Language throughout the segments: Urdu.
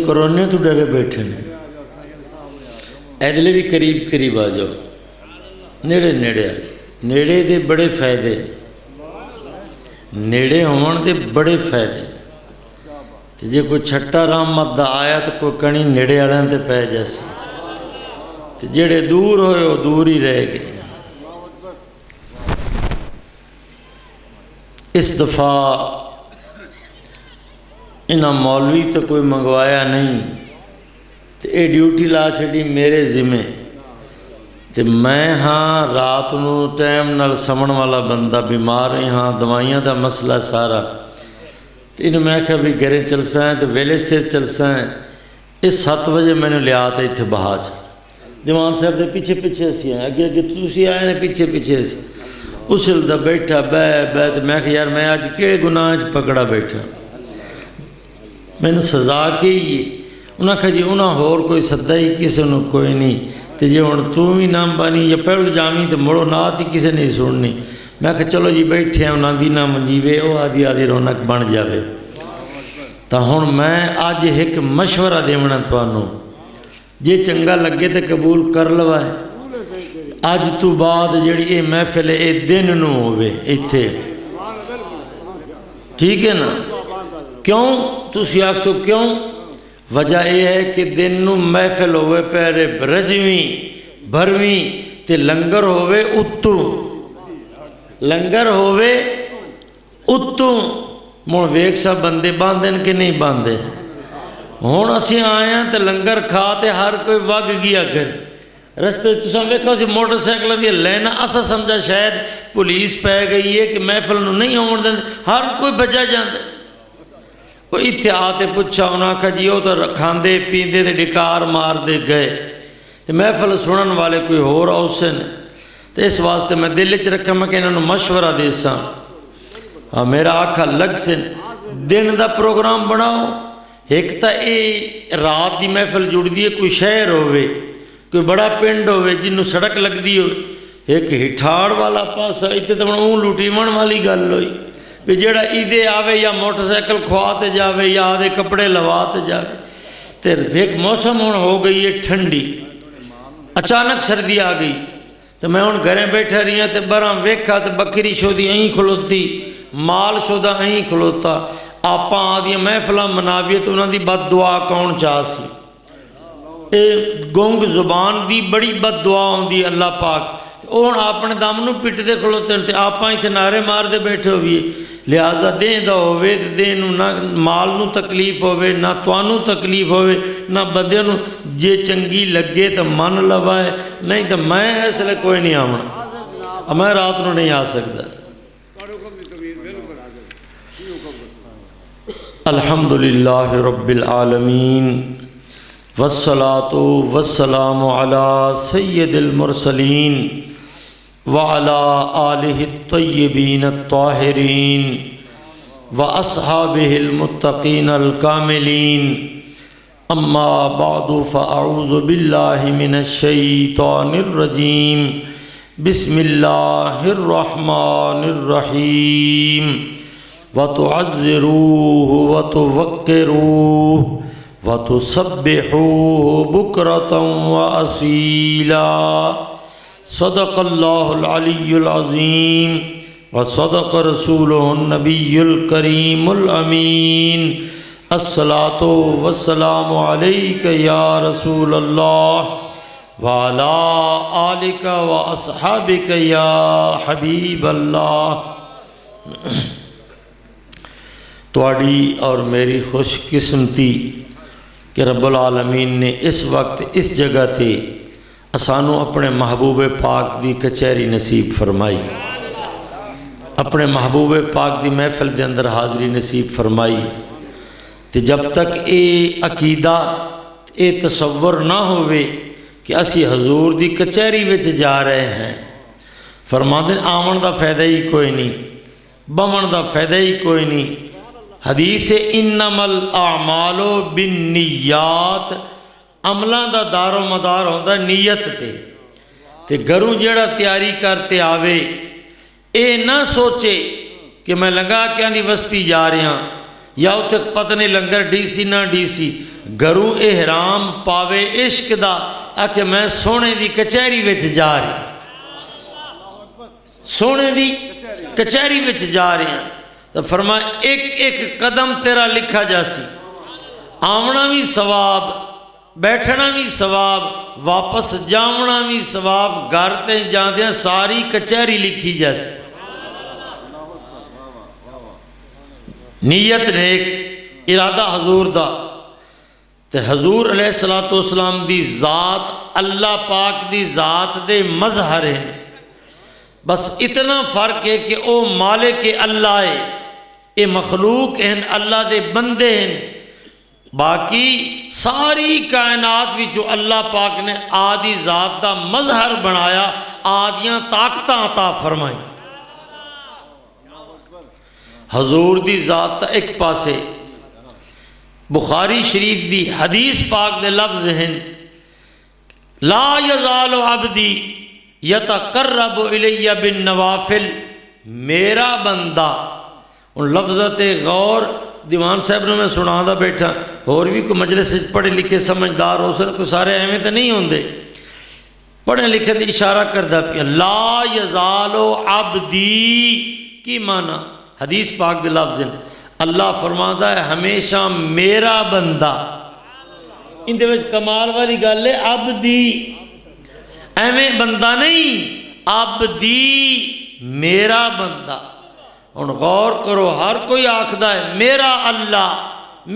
کرونے تو ڈرے بیٹھے نے ایدلے بھی قریب قریب آ جاؤ نیڑے نیڑے آ جاؤ نیڑے دے بڑے فائدے نیڑے ہون دے بڑے فائدے تے جے کوئی چھٹا رحمت دا آیا تو کوئی کنی نیڑے والوں تے پے جیسے تے جڑے دور ہوئے وہ دور ہی رہ گئے اس دفعہ انہاں مولوی تو کوئی منگوایا نہیں تے اے ڈیوٹی لا چھڑی میرے ذمہ تے میں ہاں رات نو ٹائم نال سمن والا بندہ بیمار ہے ہاں دوائیاں دا مسئلہ سارا تے انہوں میں کہا بھی گھریں چلسا ہیں تے ویلے سر چلسا ہیں اس 7 بجے میں نے لیا آتا اتھے بہاج دیوان صاحب دے پیچھے پیچھے سی ہیں اگے اگے تسی آئے نے پیچھے پیچھے سی اسل دا بیٹھا بے تے میں کہا یار میں آج کیڑے گناہ پکڑا بیٹھا میں نے سزا کی انہاں کہا جی انہاں ہور کوئی سدا ہی کسی نے کوئی نہیں تے جی ہن تو بھی نام بانی یا پہلو جامی تے مڑو نات ہی کسی نہیں سننی میں کہا چلو جی بیٹھے ہیں انہاں دی نام جیوے او آدھی آدھی رونق بن جاوے تا ہن میں آج ایک مشورہ دیونا توانوں جے چنگا لگے تے قبول کر لوائے آج تو بعد جڑی اے محفل اے دن نو ہوئے ایتھے ٹھیک ہے نا کیوں تسی آکسو کیوں وجہ یہ ہے کہ دن نو محفل ہوئے پیرے رجویں بھرویں تے لنگر ہوئے اتو لنگر ہوئے اتو مون ویک سا بندے باندھن کے نہیں باندھے ہون اسی آئے ہیں تے لنگر کھاتے ہر کوئی وگ گیا گھر رستے تساں ویکھو سی موٹر سائیکل دی لینا اسا سمجھا شاید پولیس پہ گئی ہے کہ محفل نو نہیں ہون دیں ہر کوئی بجا جاندے وہ اتھے آتے پچھا انہاں کہا جی وہ تو کھاندے پیندے دے ڈکار مار دے گئے تو محفل سنن والے کوئی ہو رہا اس نے تو اس واسطے میں دل چ رکھا میں کہ انہوں نے مشورہ دے سا ہاں میرا آکھا لگ سے دن دا پروگرام بناؤ ایک تا اے رات دی محفل جڑ دیئے کوئی شہر ہوئے کوئی بڑا پنڈ ہوئے جنہوں سڑک لگ دی ہوئے ایک ہٹھاڑ والا پاسا اتنے تو اون لوٹی من والی گل ہوئی بھی جڑا عیدے آوے یا موٹر سائیکل کھواتے جاوے یا آدھے کپڑے لواتے جاوے تیر ایک موسم ہو گئی ہے ٹھنڈی اچانک سردی آ گئی تو میں ان گھریں بیٹھا رہی ہیں تے براں ویکھا تے بکری شودی અહીં کھلوتی مال شودہ અહીં کھلوتا آپاں آدھیاں محفلہ مناویے تو انہاں دی بد دعا کون چاہ سی اے گونگ زبان دی بڑی بد دعا ہوندی اللہ پاک اون اپنے دم نو پٹ دے کھلوتے ہیں تے آپاں ہی تے نعرے مار دے بیٹھے ہوئے لہذا دین دا ہوئے دین نہ مال نو تکلیف ہوئے نہ توانو تکلیف ہوئے نہ بندے نو جے چنگی لگے تو من لوائے نہیں تو میں اس لئے کوئی نہیں آمنا میں رات نو نہیں آ سکتا الحمدللہ رب العالمین والصلاة والسلام علی سید المرسلین وعلى آلہ الطیبین الطاہرین واصحابہ المتقین الکاملین اما بعد فاعوذ باللہ من الشیطان الرجیم بسم اللہ الرحمن الرحیم وتعزروہ وتوقروہ وتسبحوہ بکرة وأصیلا صدق اللہ العلی العظیم وصدق رسولہ النبی الکریم الامین الصلاة والسلام علیک یا رسول اللہ وعلا آلک واصحابک یا حبیب اللہ تواڈی اور میری خوش قسمتی کہ رب العالمین نے اس وقت اس جگہ تے اسانو اپنے محبوب پاک دی کچہری نصیب فرمائی اپنے محبوب پاک دی محفل دے اندر حاضری نصیب فرمائی تے جب تک اے عقیدہ اے تصور نہ ہوئے کہ اسی حضور دی کچہری وچ جا رہے ہیں فرماندے آمن دا فائدہ ہی کوئی نہیں بمن دا فائدہ ہی کوئی نہیں حدیث انما الاعمال بالنیات عملان دا دار و مدار ہوندہ نیت تے گھروں جیڑا تیاری کرتے آوے اے نہ سوچے کہ میں لنگا کیا دی وستی جا رہا یا اتک پتہ نہیں لنگر ڈی سی نہ ڈی سی گرو احرام پاوے عشق دا آکے میں سونے دی کچہری وچ جا رہی، سونے دی کچہری وچ جا رہی ہیں، تو فرمایا ایک ایک قدم تیرا لکھا جاسی، آمنا بھی ثواب، بیٹھنا بھی ثواب، واپس جاونا بھی ثواب، گھر تے جاندیاں ساری کچہری لکھی جاسی۔ نیت نیک، ارادہ حضور دا، تے حضور علیہ السلام دی ذات اللہ پاک دی ذات دے مظہر ہیں، بس اتنا فرق ہے کہ او مالک اللہ ہے، اے مخلوق ہیں، اللہ دے بندے ہیں، باقی ساری کائنات بھی جو اللہ پاک نے آدھی ذات دا مظہر بنایا، آدھیاں طاقتاں عطا فرمائیں۔ حضور دی ذات تا ایک پاسے، بخاری شریف دی حدیث پاک دے لفظ ہیں، لا یزال عبدی یتقرب الی بالنوافل، میرا بندہ، ان لفظات غور دیوان صاحب نے میں سنا دا بیٹھا، اور بھی کوئی مجلس پڑھے لکھے سمجھدار ہو سن، کوئی سارے اہمیں تو نہیں ہوندے، پڑھے لکھے دی اشارہ کردہ پیا، لا یزال عبدی کی معنی حدیث پاک دے لفظ ہیں، اللہ فرماتا ہے ہمیشہ میرا بندہ، ان دے وچ کمال والی گل ہے عبدی، ایویں بندہ نہیں، عبدی میرا بندہ۔ اور غور کرو، ہر کوئی آکھدا ہے میرا اللہ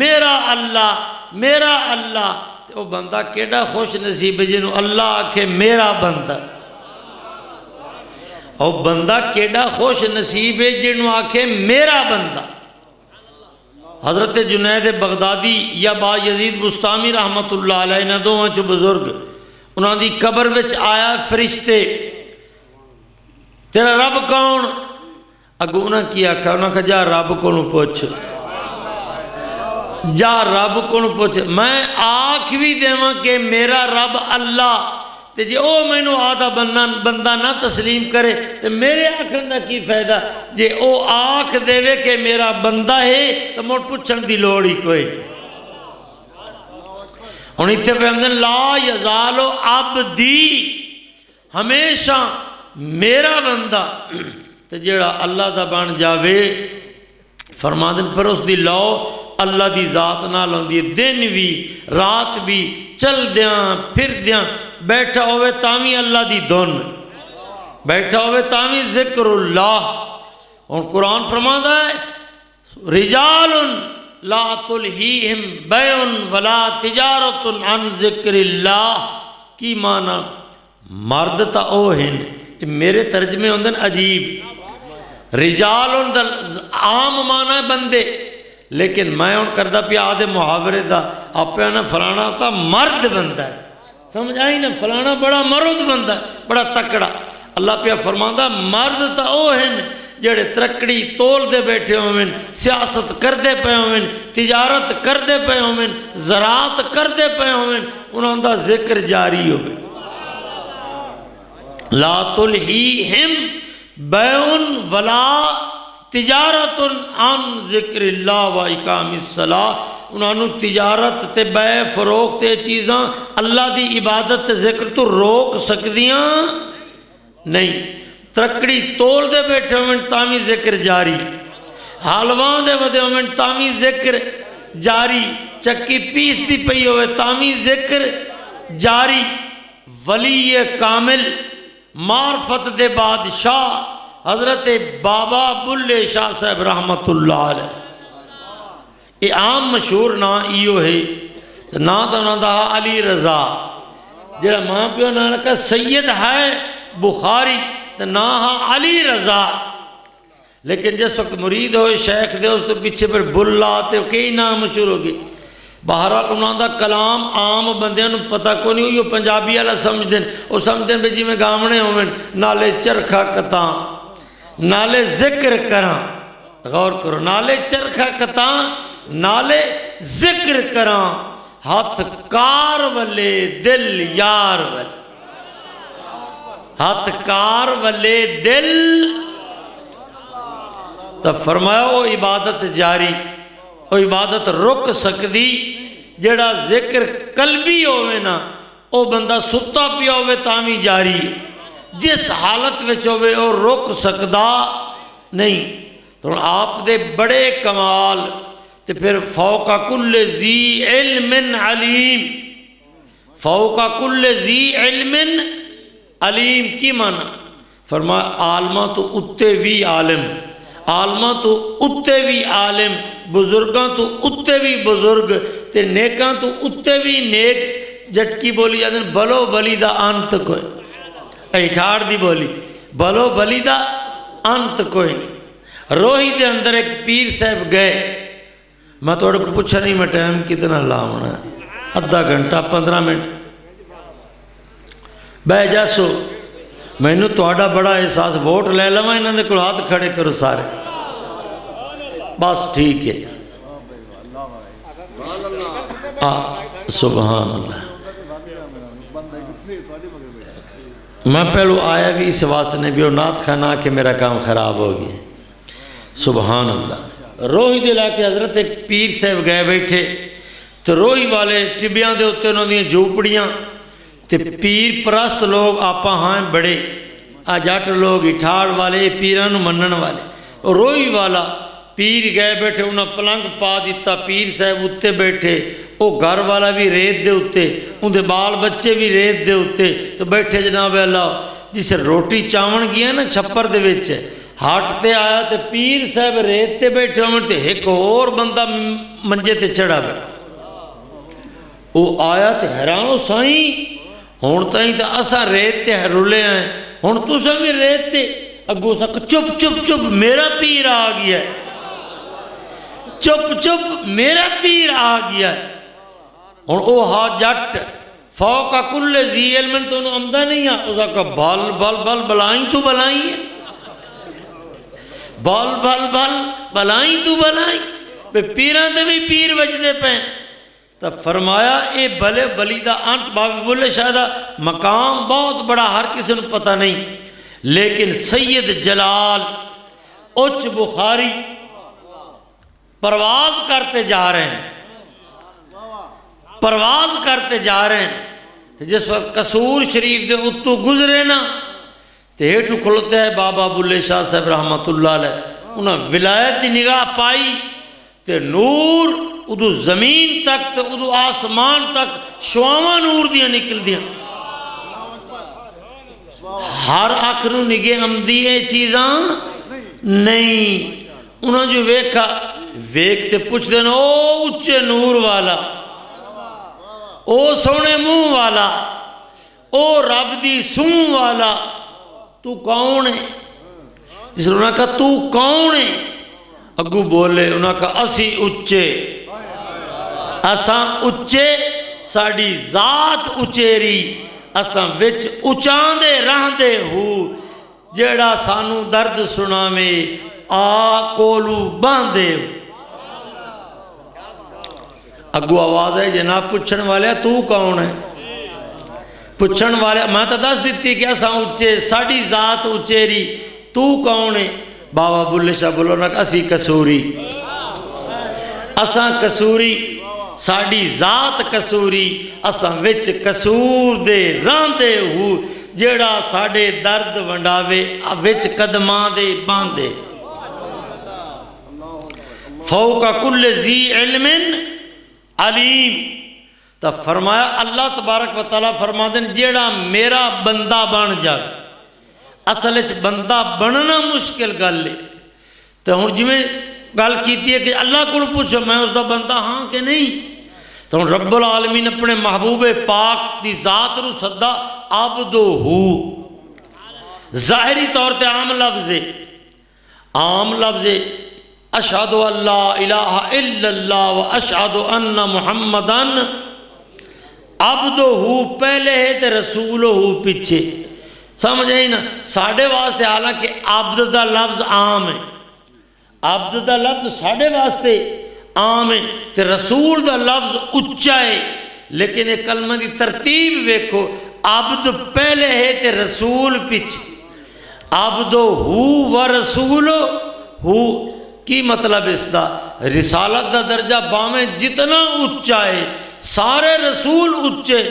میرا اللہ میرا اللہ، وہ بندہ کیڑا خوش نصیب ہے جنہوں اللہ آکھے میرا بندہ، اور بندہ کیڑا خوش نصیب ہے جنہوں آکھے میرا بندہ۔ حضرت جنید بغدادی یا با یزید بستامی رحمت اللہ علیہ نے دو چو بزرگ، انہوں دی قبر وچ آیا فرشتے، تیرا رب کون؟ اگو انہاں کیا کہا، انہاں کہا جا رب کو نو پوچھ، جا رب کو نو پوچھ، میں آنکھ بھی دیواں کہ میرا رب اللہ، تے جے او میں نو آدھا بندہ نہ تسلیم کرے تے میرے آنکھن دا کی فائدہ، جے او آنکھ دیوے کہ میرا بندہ ہے تو موٹ پوچھن دی لوڑی کوئی۔ انہی تے پہ ہم دن لا یزال عبدی، ہمیشہ میرا بندہ، تے جیڑا اللہ دا بان جاوے فرما دن پر اس دی لو اللہ دی ذات نہ لوندی، دن بھی رات بھی چل دیاں پھر دیاں، بیٹھا ہوئے تامی اللہ دی دن، بیٹھا ہوئے تامی ذکر اللہ۔ اور قرآن فرماتا ہے رجال لا تلہیہم بیع ولا تجارت عن ذکر اللہ، کی معنی مرد تا او ہیں، میرے ترجمے ہوندن عجیب، رجال عام معنی بندے، لیکن میں ان کردہ پیا آدھے محاورے دا آپ پہ نا فلانا تا مرد بندہ ہے، سمجھ آئی نا، فلانا بڑا مرد بندہ ہے، بڑا تکڑا، اللہ پہ فرماندہ مرد تا او ہیں جڑے ترکڑی تول دے بیٹھے ہوئے، سیاست کر دے پہ ہوئے، تجارت کر دے پہ ہوئے، زراعت کر دے پہ ہوئے، انہوں دا ذکر جاری ہوئے۔ لا تلہیہم بیع ولا تجارت عن ذکر اللہ و اقام الصلاۃ، انہوں نے تجارت تے بیع فروخت تے چیزاں اللہ دی عبادت تے ذکر تو روک سکدیاں نہیں، ترکڑی تول دے بیٹھے ہوئے تامی ذکر جاری، حالوان دے ودے ہوئے تامی ذکر جاری، چکی پیس دی پئی ہوئے تامی ذکر جاری۔ ولی کامل معرفت دے بادشاہ حضرت بابا بلے شاہ صاحب رحمت اللہ علیہ، یہ عام مشہور نا ایو ہے، نا دا نا دا علی رضا، جڑا ماں پیو نا رکھا سید ہے بخاری، نا علی رضا، لیکن جس وقت مرید ہوئے شیخ دے اس تو پیچھے پر بلا آتے کئی نام مشہور ہوگی۔ بہرحال انہوں دا کلام عام بندیاں نو پتہ کو نہیں ہوئی، پنجابی والا سمجھ دیں، وہ سمجھ دیں بے جی میں گامنے ہوئے نالے چرخا کتاں نالے ذکر کراں، غور کرو، نالے چرخا کتاں نالے ذکر کراں، ہاتھ کار والے دل یار والے، ہاتھ کار والے دل، تو فرمایا وہ عبادت جاری، وہ عبادت رک سکدی جڑا ذکر قلبی ہوئے نا او بندہ ستا پیا ہوئے تامی جاری ہے، جس حالت وچ ہوئے او رک سکدا نہیں۔ تو آپ دے بڑے کمال تے پھر فوق کل ذی علم علیم، فوق کل ذی علم علیم کی معنی؟ فرمایا عالمہ تو اتے بھی عالم، عالمہ تو اتے بھی عالم، بزرگاں تو اتے بھی بزرگ، تے نیکاں تو اتے بھی نیک۔ جٹکی بولی جاتے ہیں بلو بلی دا انت کوئی، ایٹھاڑ دی بولی بلو بلی دا انت کوئی نہیں۔ روہی دے اندر ایک پیر صاحب گئے، میں توڑے کو پوچھا نہیں میں ٹائم کتنا لاؤنا ہے، آدھا گھنٹہ 15 منٹ بہ جاسو، میں نے توڑا بڑا احساس ووٹ لے لما انہوں نے کل ہاتھ کھڑے کرو سارے، بس ٹھیک ہے، سبحان اللہ۔ میں پہلو آیا بھی اس واسطے نے بھی نات کھانا کہ میرا کام خراب ہو گیا، سبحان اللہ۔ روہی دے علاقے حضرت ایک پیر صاحب گئے بیٹھے، تو روہی والے ٹبیاں دے ہوتے انہوں نے جھوپڑیاں، تے پیر پرست لوگ آپا ہاں بڑے، جٹ لوگ اٹھاڑ والے پیران منن والے، اور روہی والا پیر گئے بیٹھے انہاں پلنگ پا دیتا، پیر صاحب اتے بیٹھے، او گھر والا بھی ریت دے اتے، ان دے بال بچے بھی ریت دے اتے، تو بیٹھے جناب اللہ جسے روٹی چاون گیا نا چھپر دے ویچے ہاتھ تے آیا تے پیر صاحب ریت تے بیٹھے ہوئے تے ایک اور بندہ منجے تے چڑھا بیٹھا، او آیا تے حیرانو سائیں ہون تائیں تے اسا ریت تے رولے ہیں، ہون تو سا بھی ریت تے اگو سا چپ چپ چپ میرا پیر آ گیا ہے، چپ چپ میرا پیر آ گیا ہے۔ اور او ہا جٹ فوق کل ذی علم تو انہوں عمدہ نہیں ہے، اس کا بل بل بل بلائیں تو بلائیں ہے، بل بل بل بلائیں تو بلائیں، بے پیران دے بھی پیر وجدے پہیں۔ تو فرمایا اے بلے بلی دا انت بابی بولے شاید مقام بہت بڑا ہر کسی نے پتہ نہیں، لیکن سید جلال اچ بخاری پرواز کرتے جا رہے ہیں، پرواز کرتے جا رہے ہیں، جس وقت قصور شریف دے اتو گزرے نا تے ہیٹو کھلتے ہیں بابا بلے شاہ صاحب رحمت اللہ علیہ، انہاں ولایت دی نگاہ پائی تے نور ادھو زمین تک تے ادھو آسمان تک شواما نور دیا نکل دیا، ہر آخروں نگے امدیے چیزاں نہیں، انہوں جو ویکھا ویکھتے پوچھ دینا او اچھے نور والا، او سونے منہ والا، او رب دی سون والا، تو کون ہے؟ جس نے انہوں نے کہا تو کون ہے؟ اگو بولے انہوں نے کہا اسی اچھے، اساں اچھے ساڑی ذات اچھیری، اساں وچ اچھان دے رہن دے ہو، جیڑا سانو درد سنا میں آ کولو باندے۔ اگو آواز ہے جناب پوچھن والے تو کون ہے؟ پوچھن والے میں تو دس دیتی کہ اساں اچھے ساڑی ذات اچھیری، تو کون ہے؟ بابا بلے شاہ بولو نا اسی کسوری، اساں کسوری ساڑی ذات کسوری، اساں وچ کسور دے راندے ہو، جیڑا ساڑے درد ونڈاوے وچ قدمان دے باندے۔ فوق کل ذی علم علیم، تو فرمایا اللہ تبارک و تعالیٰ فرما دیں جیڑا میرا بندہ بن جائے، اصل بندہ بننا مشکل گل ہے، تو ہوں جی میں گل کیتی ہے کہ اللہ کو پوچھو میں اس دا بندہ ہاں کہ نہیں، تو رب العالمین اپنے محبوب پاک دی ذات رو صدا عبدو ہو، ظاہری طور تے عام لفظ ہے، عام لفظ ہے اشہد اللہ الہ الا اللہ و اشہد ان محمدن عبدو ہو پہلے ہے تے رسولو ہو پیچھے، سمجھ آئی نا؟ ساڑھے واسطے حالانکہ عبد دا لفظ عام ہے، عبد دا لفظ ساڑھے واسطے عام ہے تے رسول دا لفظ اچھا ہے، لیکن ایک کلمہ دی ترتیب ویکھو، عبد پہلے ہے تے رسول پیچھے، عبدو ہو و رسولو ہو کی مطلب اس دا رسالت دا درجہ باویں جتنا اچھا ہے سارے رسول اچے،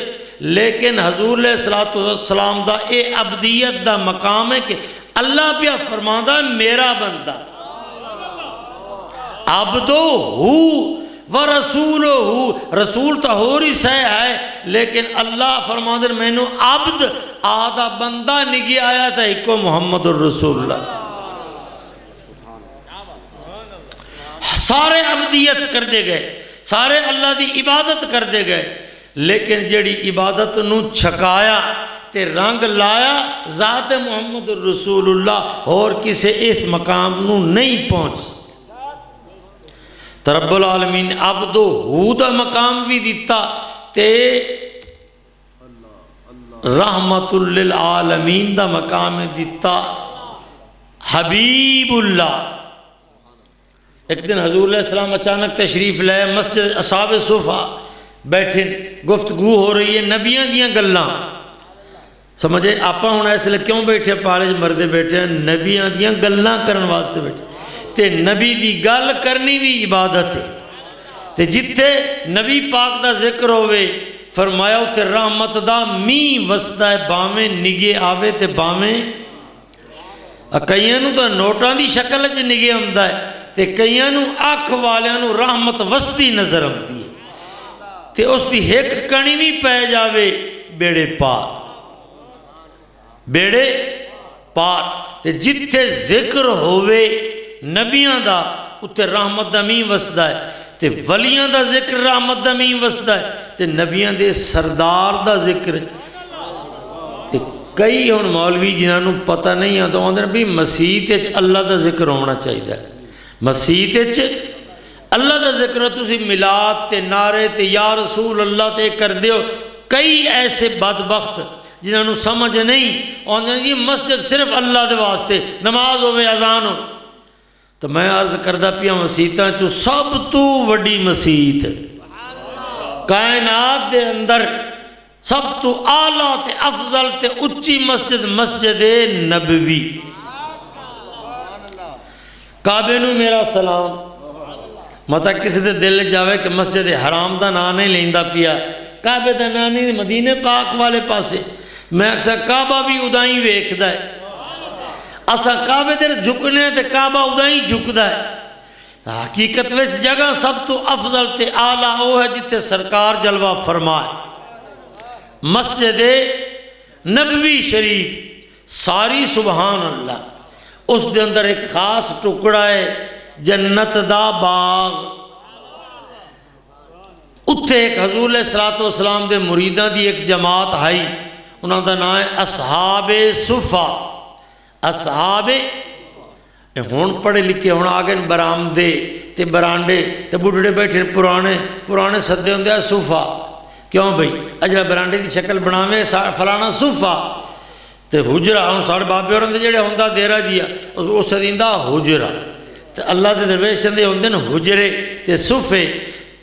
لیکن حضور علیہ السلام دا اے عبدیت دا مقام ہے کہ اللہ پہ فرماندہ میرا بندہ عبدو ہو و رسولو ہو، رسول تو ہو رہی سہ ہے، لیکن اللہ فرماندہ میں نے عبد آدھا بندہ نگی آیا تھا ایک کو محمد الرسول اللہ، سارے عبدیت کر دے گئے، سارے اللہ دی عبادت کر دے گئے، لیکن جڑی عبادت نو چھکایا تے رنگ لایا ذات محمد الرسول اللہ، اور کسے اس مقام نو نہیں پہنچ۔ تو رب العالمین عبدو ہو دا مقام بھی دیتا تے رحمت للعالمین دا مقام دیتا حبیب اللہ۔ ایک دن حضور علیہ السلام اچانک تشریف لائے مسجد اصحاب صفا، بیٹھے گفتگو ہو رہی ہے نبیاں دیاں گلاں، سمجھے آپا ہوں اس لئے کیوں بیٹھے پالج مردے بیٹھے ہیں، نبیاں دیاں گلاں کرن واسطے بیٹھے، تے نبی دی گل کرنی بھی عبادت ہے، تے جتھے نبی پاک دا ذکر ہوئے فرمایا تے رحمت دا می وسدہ باویں نگے آوے تے باویں، کئیاں نو تو نوٹاں دی شکل چ نگے آمدا ہے تے کئیاں نو آنکھ والیاں نو رحمت وسدی نظر آمدی ہے، تے اس دی ایک کڑی بھی پہ جاوے بیڑے پار، بیڑے پار، تے جتھے ذکر ہوئے نبیاں دا اتھے رحمت دا مین وسدہ ہے، تے ولیاں دا ذکر رحمت دا مین وسدہ ہے، تے نبیاں دے سردار دا ذکر ہے۔ تے کئی ہون مولوی جنہاں نو پتہ نہیں ہے تو آندھر بھی مسیح تے اللہ دا ذکر ہونا چاہیے، مسیح تے اللہ دا ذکر ہے، تسی ملاد تے نعرے تے یا رسول اللہ تے کر دیو۔ کئی ایسے بدبخت جنہاں نو سمجھ نہیں آندھر یہ مسجد صرف اللہ دے واسطے، نماز ہوئے اذان ہو، تو میں عرض کردہ پیا مسیحتاں چو سب تو وڈی مسیحت کائنات دے اندر سب تو اعلیٰ تے افضل تے اچھی مسجد مسجد نبوی، کعبے نو میرا سلام، مطا کسی دے دل جاوے کہ مسجد حرام دا نا نہیں لیندہ پیا، کعبے دا نا نہیں مدینہ پاک والے پاسے، میں اکثر کعبہ بھی ادائیں ویکھ دا ہے، اسا کعبے تیرے جھکنے تے کعبہ ادائیں جھک دا ہے، حقیقت وچ جگہ سب تو افضل تے اعلیٰ وہ ہے جتے سرکار جلوہ فرمائے، مسجد نبوی شریف ساری سبحان اللہ، اس دے اندر ایک خاص ٹکڑا ہے جنت دا باغ، اتھے ایک حضور علیہ السلام دے مریداں دی ایک جماعت آئی، انہاں دا نام ہے اصحاب صفا، اصحاب ہون پڑھے لکھے ہون آگے برامدے تے برانڈے تے بڑھڑے بیٹھے پرانے صدے ہوندے ہیں صفا، کیوں بھئی اجلا برانڈے دی شکل بناوے فلانا صفا، تے حجرہ ہوں ساڑھے بابے اور اندھے جڑے ہوندہ دیرہ جیا اس دیندہ حجرہ، تے اللہ دے درویش اندھے ہوندے نا حجرے تے صفے،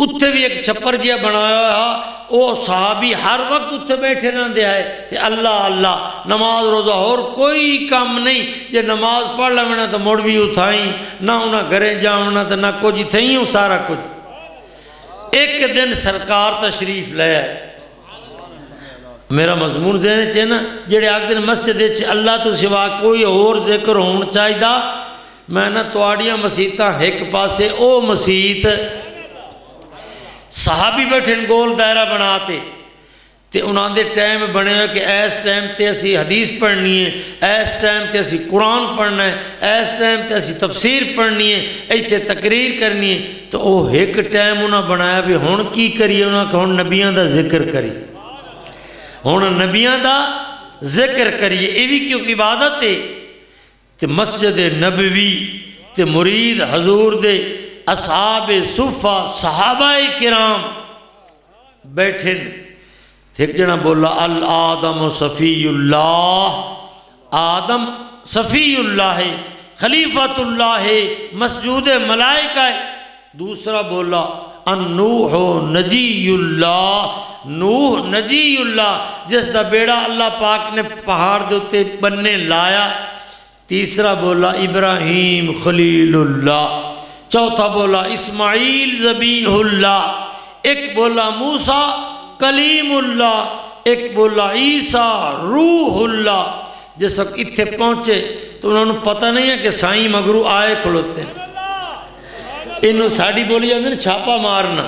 اتھے بھی ایک چھپر جیا بنایا ہے، وہ صحابی ہر وقت اتھے بیٹھے نہ دے آئے تے اللہ اللہ نماز روزہ اور کوئی کام نہیں، جے نماز پڑھ لینا تو موڑ بھی اتھائیں نہ انہاں گھریں جاؤنا تو نہ کچھ تھیں ہوں سارا کچھ۔ ایک دن سرکار تشریف لے میرا مضمون دینے چاہیے نا جڑے آگ دن مسجد اللہ تو سوا کوئی اور ذکر ہون چاہی دا، میں نہ توڑیاں مسیحتاں ایک پاسے او مسیحت صحابی بیٹھے گول دائرہ بناتے تے انہاں دے ٹائم بنے ہیں کہ ایس ٹائم تے اسی حدیث پڑھنی ہے، ایس ٹائم تے اسی قرآن پڑھنا ہے، ایس ٹائم تے اسی تفسیر پڑھنی ہے، ایتے تقریر کرنی ہے، تو او ایک ٹائم انہاں بنایا بھی ہون کی کریے، انہاں کہ ہون نبیاں دا ذکر کری، ہون نبیاں دا ذکر کریے، ایوی کیوں عبادت ہے تے مسجد نبوی تے مرید حضور دے اصحاب صفہ صحابہ کرام بیٹھے، ایک جنا بولا الآدم صفی اللہ، آدم صفی اللہ ہے، خلیفۃ اللہ ہے، مسجود ملائکہ ہے، دوسرا بولا النوح نجی اللہ، نوح نجی اللہ جس دا بیڑا اللہ پاک نے پہاڑ دوتے بننے لایا، تیسرا بولا ابراہیم خلیل اللہ، چوتھا بولا اسماعیل ذبیح اللہ، ایک بولا موسیٰ کلیم اللہ، ایک بولا عیسیٰ روح اللہ۔ جس وقت اتھے پہنچے تو انہوں نے پتہ نہیں ہے کہ سائیں مگرو آئے کھلوتے ہیں، انہوں ساڑی بولی جاندے نے چھاپا مارنا،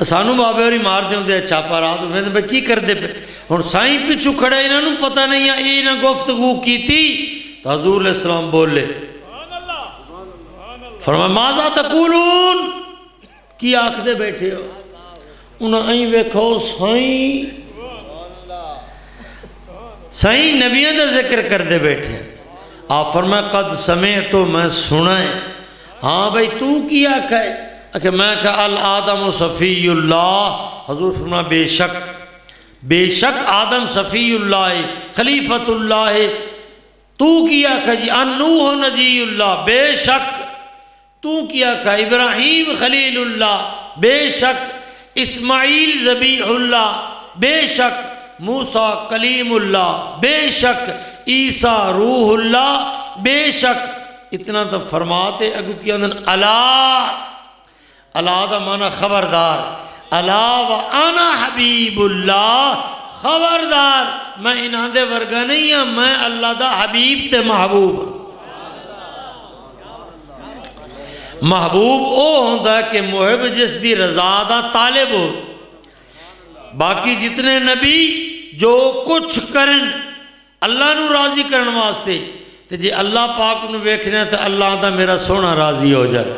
سانو بابے ہوری مار دے ہوندے چھاپا رات میں بھئی کی کر دے پہ ہن سائیں پچھو کھڑا انہوں نے پتہ نہیں ہے یہ نہ گفتگو کی تھی۔ تو حضور علیہ السلام بولے، فرمایا ماذا تقولون، کی آنکھ دے بیٹھے ہو؟ انہوں نے ویکھو سائیں نبیوں دا ذکر کر دے بیٹھے۔ آپ فرمایا قد سمعتو، میں سنا ہے۔ ہاں بھئی تو کیا کہے کہ میں کہا الآدم صفی اللہ۔ حضور فرمایا بے شک آدم صفی اللہ خلیفت اللہ۔ تو کیا کہا جی نوح نجی اللہ، بے شک۔ تو کیا کہا ابراہیم خلیل اللہ، بے شک۔ اسماعیل ذبیح اللہ، بے شک۔ موسیٰ کلیم اللہ، بے شک۔ عیسیٰ روح اللہ، بے شک۔ اتنا تو فرماتے اگو کی اندن اللہ دا مانا خبردار، اللہ و انا حبیب اللہ، خبردار میں انہاں دے ورگا نہیں ہاں، میں اللہ دا حبیب تے محبوب۔ محبوب او ہوندہ کہ محب جس دی رضا دا طالب ہو۔ باقی جتنے نبی جو کچھ کرن اللہ نو راضی کرن واسطے، تے جی اللہ پاک نو ویکھنے تے اللہ دا میرا سونا راضی ہو جائے۔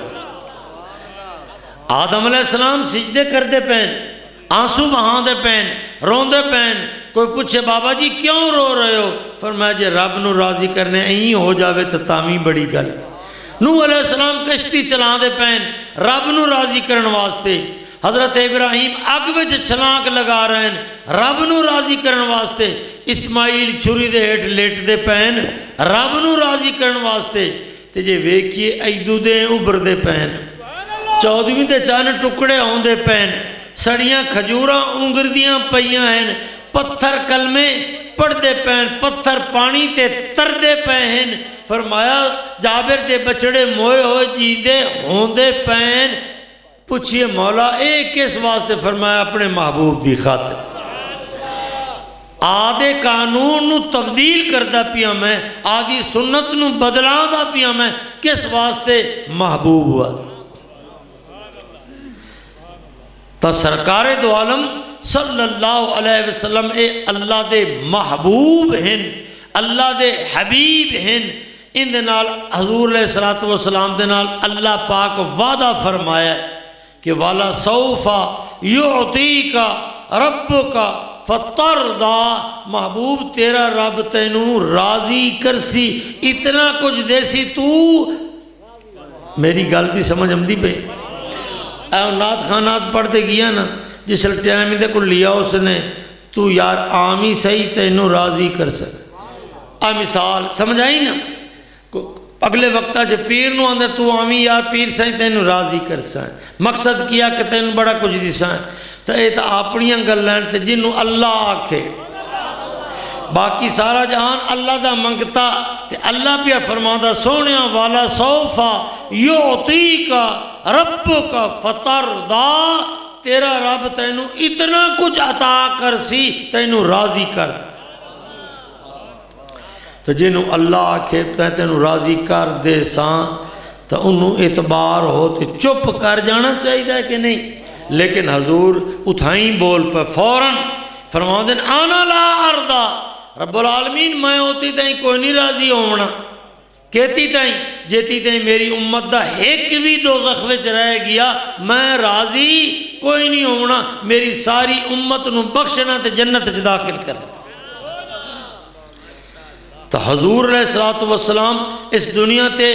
آدم علیہ السلام سجدے کر دے پین، آنسو بہاں دے پین، رون دے پین۔ کوئی پوچھے بابا جی کیوں رو رہے ہو؟ فرمایا جی رب نو راضی کرنے این ہو جاوے تو تامی بڑی گل۔ نوح علیہ السلام کشتی چلا دے پین رب نو راضی کرن واسطے۔ حضرت ابراہیم اگ وچ چھلانک لگا رہے ہیں رب نو راضی کرن واسطے۔ اسماعیل چھری دے ہیٹھ لیٹ دے پین رب نو راضی کرن واسطے۔ تے جے ویکھیے ایدو دے ابھر دے پین، چودویں تے چاند ٹکڑے ہوں دے پین، سڑیاں کھجوراں انگر دیاں پئیاں ہیں، پتھر کلمے پڑھ دے پین، پتھر پانی تے تر دے پین۔ فرمایا جابر دے بچڑے موئے ہوئے جیندے ہوں دے پین۔ پوچھئے مولا اے کس واسطے؟ فرمایا اپنے محبوب دی خاطر۔ آدھے قانون نو تبدیل کردہ پیا میں، آدھی سنت نو بدلا دا پیا میں، کس واسطے؟ محبوب واسطے۔ تا سرکار دو عالم صلی اللہ علیہ وسلم اے اللہ دے محبوب ہیں، اللہ دے حبیب ہیں۔ ان دے نال حضور علیہ السلام دے نال اللہ پاک وعدہ فرمایا ہے کہ والا سوفا یعطیک ربک فترضا، محبوب تیرا رب تینوں راضی کرسی، اتنا کچھ دیسی تو میری گل دی سمجھ آمدی پہ۔ نات خانات پڑھتے گیا نا جس ٹائم دے کو لیا اس نے تو یار آمی صحیح تینوں راضی کر سکتا۔ مثال سمجھ آئی نا، اگلے وقتہ جب پیر نو آندے تو آمی یار پیر صحیح تینوں راضی کر سکتا، مقصد کیا کہ تینوں بڑا کچھ دیسا ہے۔ تو یہ تو اپنیاں گلیں تے جنوں اللہ آکھے، باقی سارا جہان اللہ دا منگتا تے اللہ پیا فرماندہ سونیا والا سوفا یعطیک ربک فترضا، تیرا رب تینوں اتنا کچھ عطا کر سی تینوں راضی کر۔ تو جنوں اللہ آکھے تینوں راضی کر دے سان تو انہوں اعتبار ہو تے چپ کر جانا چاہیے کہ نہیں؟ لیکن حضور اتھائیں بول پہ فوراً فرماؤں دیں آنا لا اردا، رب العالمین میں ہوتی تائیں کوئی نہیں راضی ہونا، کہتی تائیں جیتی تائیں میری امت دا ایک بھی دوزخ وچ رہ گیا میں راضی کوئی نہیں ہونا، میری ساری امت نو بخشنا تے جنت وچ داخل کرنا۔ تو حضور علیہ السلام اس دنیا تے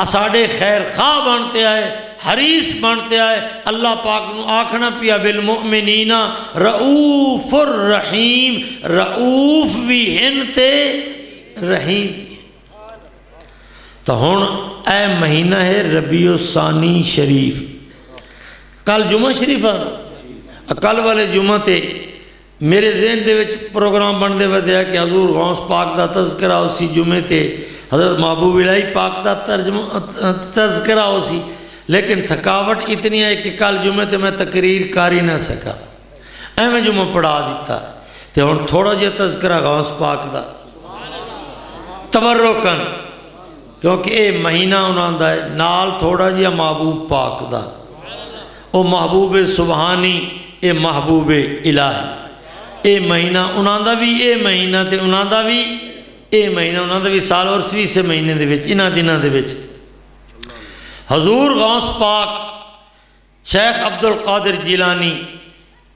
اساڑے خیر خواہ بنتے آئے، حریص بنتے آئے۔ اللہ پاک نو آکھنا پیا بالمؤمنین رؤوف الرحیم، رؤوف بھی ہن تے رحیم۔ تو ہون اے مہینہ ہے ربیع الثانی شریف، کل جمعہ شریف آنا، کل والے جمعہ تے میرے ذہن دے وچ پروگرام بن دے ودیا کہ حضور غوث پاک دا تذکرہ اسی جمعے تے، حضرت محبوب الہی پاک دا تذکرہ اسی، لیکن تھکاوٹ اتنی ہے کہ کل جمعے تے میں تقریر کر ہی نہ سکا، ایویں جمعہ پڑھا دیتا۔ تے ہن تھوڑا جہا تذکرہ غوث پاک دا تبرکن، کیونکہ اے مہینہ انہاں دا ہے، نال تھوڑا جہا محبوب پاک دا، او محبوب سبحانی، اے محبوب الہی، اے مہینہ انہاں دا بھی، اے مہینہ تے انہاں دا بھی، اے مہینہ انہاں دا بھی سال اور سوی سے مہینے دے وچ، انہاں دناں دے وچ حضور غوث پاک شیخ عبد القادر جیلانی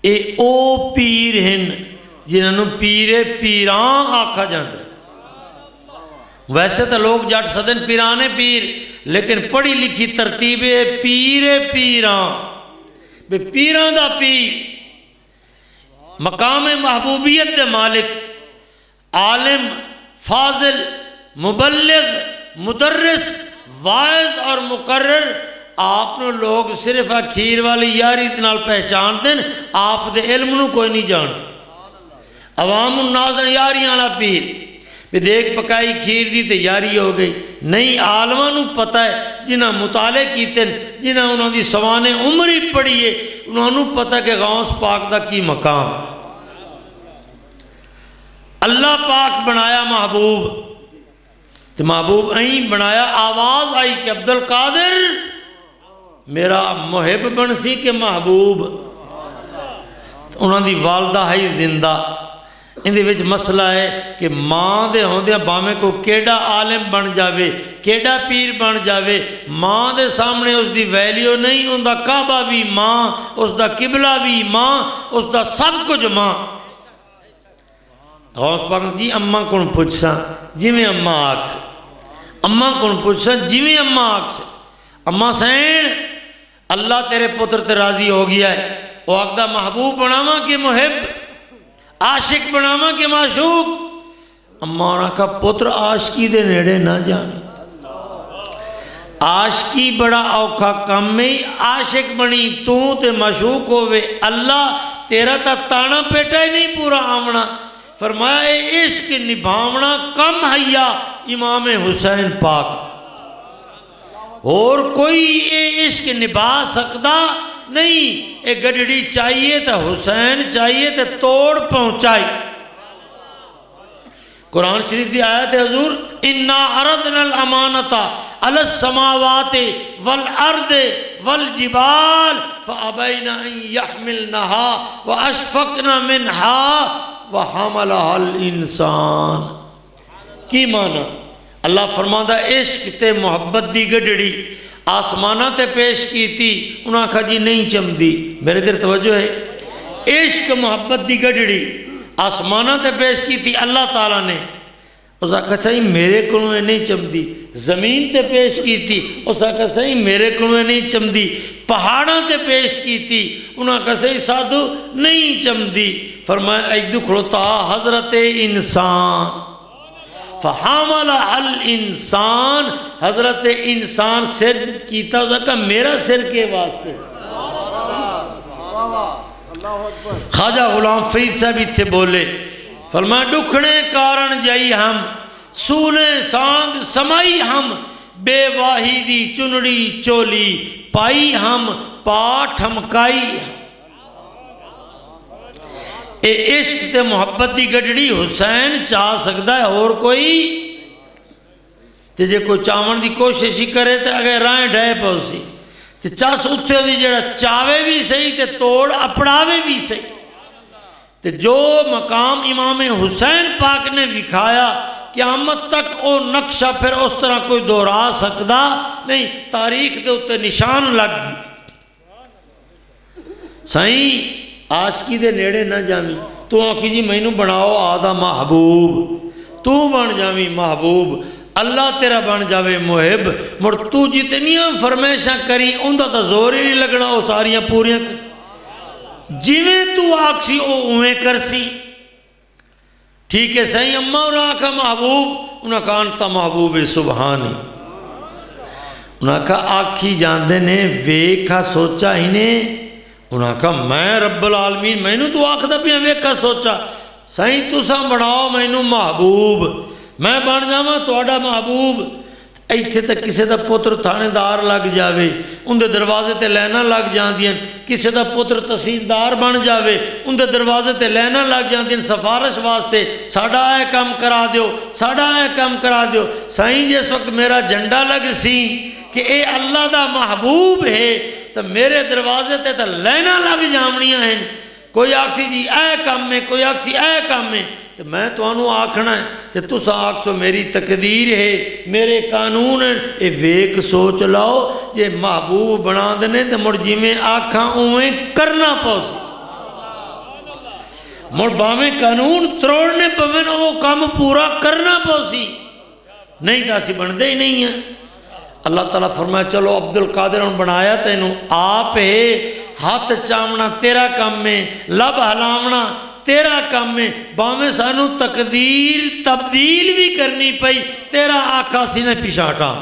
اے او پیر ہیں جنہوں پیر پیران آکھا جاندے۔ ویسے تو لوگ جٹ سدن پیرانے پیر، لیکن پڑھی لکھی ترتیب پیر پیران، بے پیران دا پیر، مقام محبوبیت دے مالک، عالم، فاضل، مبلغ، مدرس، واعظ اور مقرر۔ آپ نے لوگ صرف کھیر والی یاری نال پہچان دیں، آپ دے علم نو کوئی نہیں جان۔ عوام الناظر یاریاں والا پیر، بھی دیکھ پکائی کھیر دی تے یاری ہو گئی، نہیں عالماں نو پتہ ہے، جنہاں مطالعے کیتے، جنہاں انہوں دی سوانے عمری پڑھیے، انہوں نے پتہ کہ غوث پاک دا کی مقام۔ اللہ پاک بنایا محبوب، تو محبوب این بنایا، آواز آئی کہ عبد القادر میرا محب بن سی کہ محبوب۔ انہوں دی والدہ ہے زندہ، اندے وچ مسئلہ ہے کہ ماں دے ہوندے باویں کو کیڑا عالم بن جاوے، کیڑا پیر بن جاوے، ماں دے سامنے اس دی ویلیو نہیں، ان دا کعبہ بھی ماں، اس دا قبلہ بھی ماں، اس دا سب کچھ ماں۔ غوث پاک جی اماں کون پوچھسا جی میں اماں آکھ سے، اماں کون پوچھسا جی میں اماں آکھ سے، اماں سین اللہ تیرے پتر تے راضی ہو گیا ہے، وہ آکھدہ محبوب بناواں کہ محب، عاشق بناواں کہ معشوق۔ اماں انہاں کا پتر عاشقی دے نیڑے نہ جانے، عاشقی بڑا اوکھا کم میں، عاشق بنی تو تے معشوق ہوئے اللہ، تیرا تا تانا پیٹا ہی نہیں پورا آمنا۔ فرمایا اے عشق نبھاونا کم حیا امام حسین پاک، اور کوئی اے عشق نبھا سکتا نہیں، اے گڈڑی چاہیے تا حسین چاہیے تا توڑ پہنچائی۔ قرآن شریف دی آیت ہے حضور اِنَّا عَرَضْنَا الْأَمَانَةَ عَلَى السَّمَاوَاتِ وَالْأَرْضِ وَالْجِبَالِ فَأَبَيْنَ أَن يَحْمِلْنَهَا وَأَشْفَقْنَ مِنْهَا وَحَمَلَهَا الْإِنسَانِ۔ کی معنی؟ اللہ فرماندہ عشق تے محبت دی گڈڑی آسمانہ تے پیش کی تھی، انہاں کہا جی نہیں چمدی، میرے دیر توجہ ہے، عشق محبت دی گڈڑی آسمانہ تے پیش کی تھی اللہ تعالیٰ نے، اس کہا صحیح میرے کنویں نہیں چمدی، زمین تے پیش کی تھی، اس کہا صحیح میرے کنویں نہیں چمدی، پہاڑاں تے پیش کی تھی، انہاں کہا صحیح سادھو نہیں چمدی۔ فرمایا ایدو کھڑوتا حضرت انسان فحاملہ الانسان، حضرت انسان سر کیتا اس کہا میرا سر کے واسطے۔ خواجہ غلام فرید صاحب تھے بولے، فرمایا ڈکھنے کارن جائی ہم، سولے سانگ سمائی ہم، بے واہی دی چنڑی چولی پائی ہم، پاٹ ہمکائی ہم۔ اے عشق تے محبت دی گڈڑی حسین چاہ سکتا ہے اور کوئی تے جے کوئی چاون دی کوشش ہی کرے تے اگر رائیں ڈھائے پہنسی تے چاس اتھے دی جڑا چاوے بھی صحیح تے توڑ اپڑاوے بھی صحیح۔ تے جو مقام امام حسین پاک نے دکھایا قیامت تک او نقشہ پھر اس طرح کوئی دہرا سکتا نہیں، تاریخ دے اتے نشان لگ گئی۔ سائیں عاشقی دے نیڑے نہ جامی، تو آنکھی جی میں نو بناؤ آدھا محبوب، تو بن جامی محبوب، اللہ تیرا بن جاوے محب، مر تو جتنیاں فرمیشاں کری اندھا تا زور ہی نہیں لگنا، او ساریاں پوریاں کر جیویں تو آکھی او اویں کرسی۔ ٹھیک ہے صحیح اممہ انہاں آکھا محبوب، انہاں کہا انتا محبوب سبحانی، انہاں کہا آکھی جاندے نے ویکھا سوچا ہی نے، انہاں کہا میں رب العالمین میں نو تو آکھ دا پیا ویکھا سوچا، صحیح تو سا بڑھاؤ میں نو محبوب، میں بن جاواں تواڈا محبوب۔ ایتھے تک کسی دا پتر تھانے دار لگ جاوے ان دے دروازے تے لینا لگ جاندیاں، کسی دا پتر تحصیلدار بن جاوے ان دے دروازے تے لینا لگ جاندیاں سفارش واسطے، ساڈا اے کام کرا دیو، ساڈا اے کام کرا دیو۔ سائیں جس وقت میرا جھنڈا لگ سی کہ اے اللہ دا محبوب ہے تو میرے دروازے تے تو لینا لگ جامنیاں ہیں، کوئی آکسی جی اے کام میں، کوئی آکسی اے کام میں، تو میں تو انہوں آکھنا ہے کہ تُسا آکسو میری تقدیر ہے، میرے قانون ہیں، اے ویک سوچ لاؤ جے محبوب بنا دینے تو مڑ جی میں آکھاں اویں کرنا پوسی، مڑ باویں قانون تروڑنے پویں وہ کام پورا کرنا پوسی، نہیں تاسی بندے ہی نہیں ہیں۔ اللہ تعالیٰ فرمایا چلو عبدالقادر نے بنایا تینوں آپ ہے، ہاتھ چامنا تیرا کام میں، لب ہلاونا تیرا کام میں، باویں سانو تقدیر تبدیل بھی کرنی پئی، تیرا آقا سی نے پیچھے ہٹا۔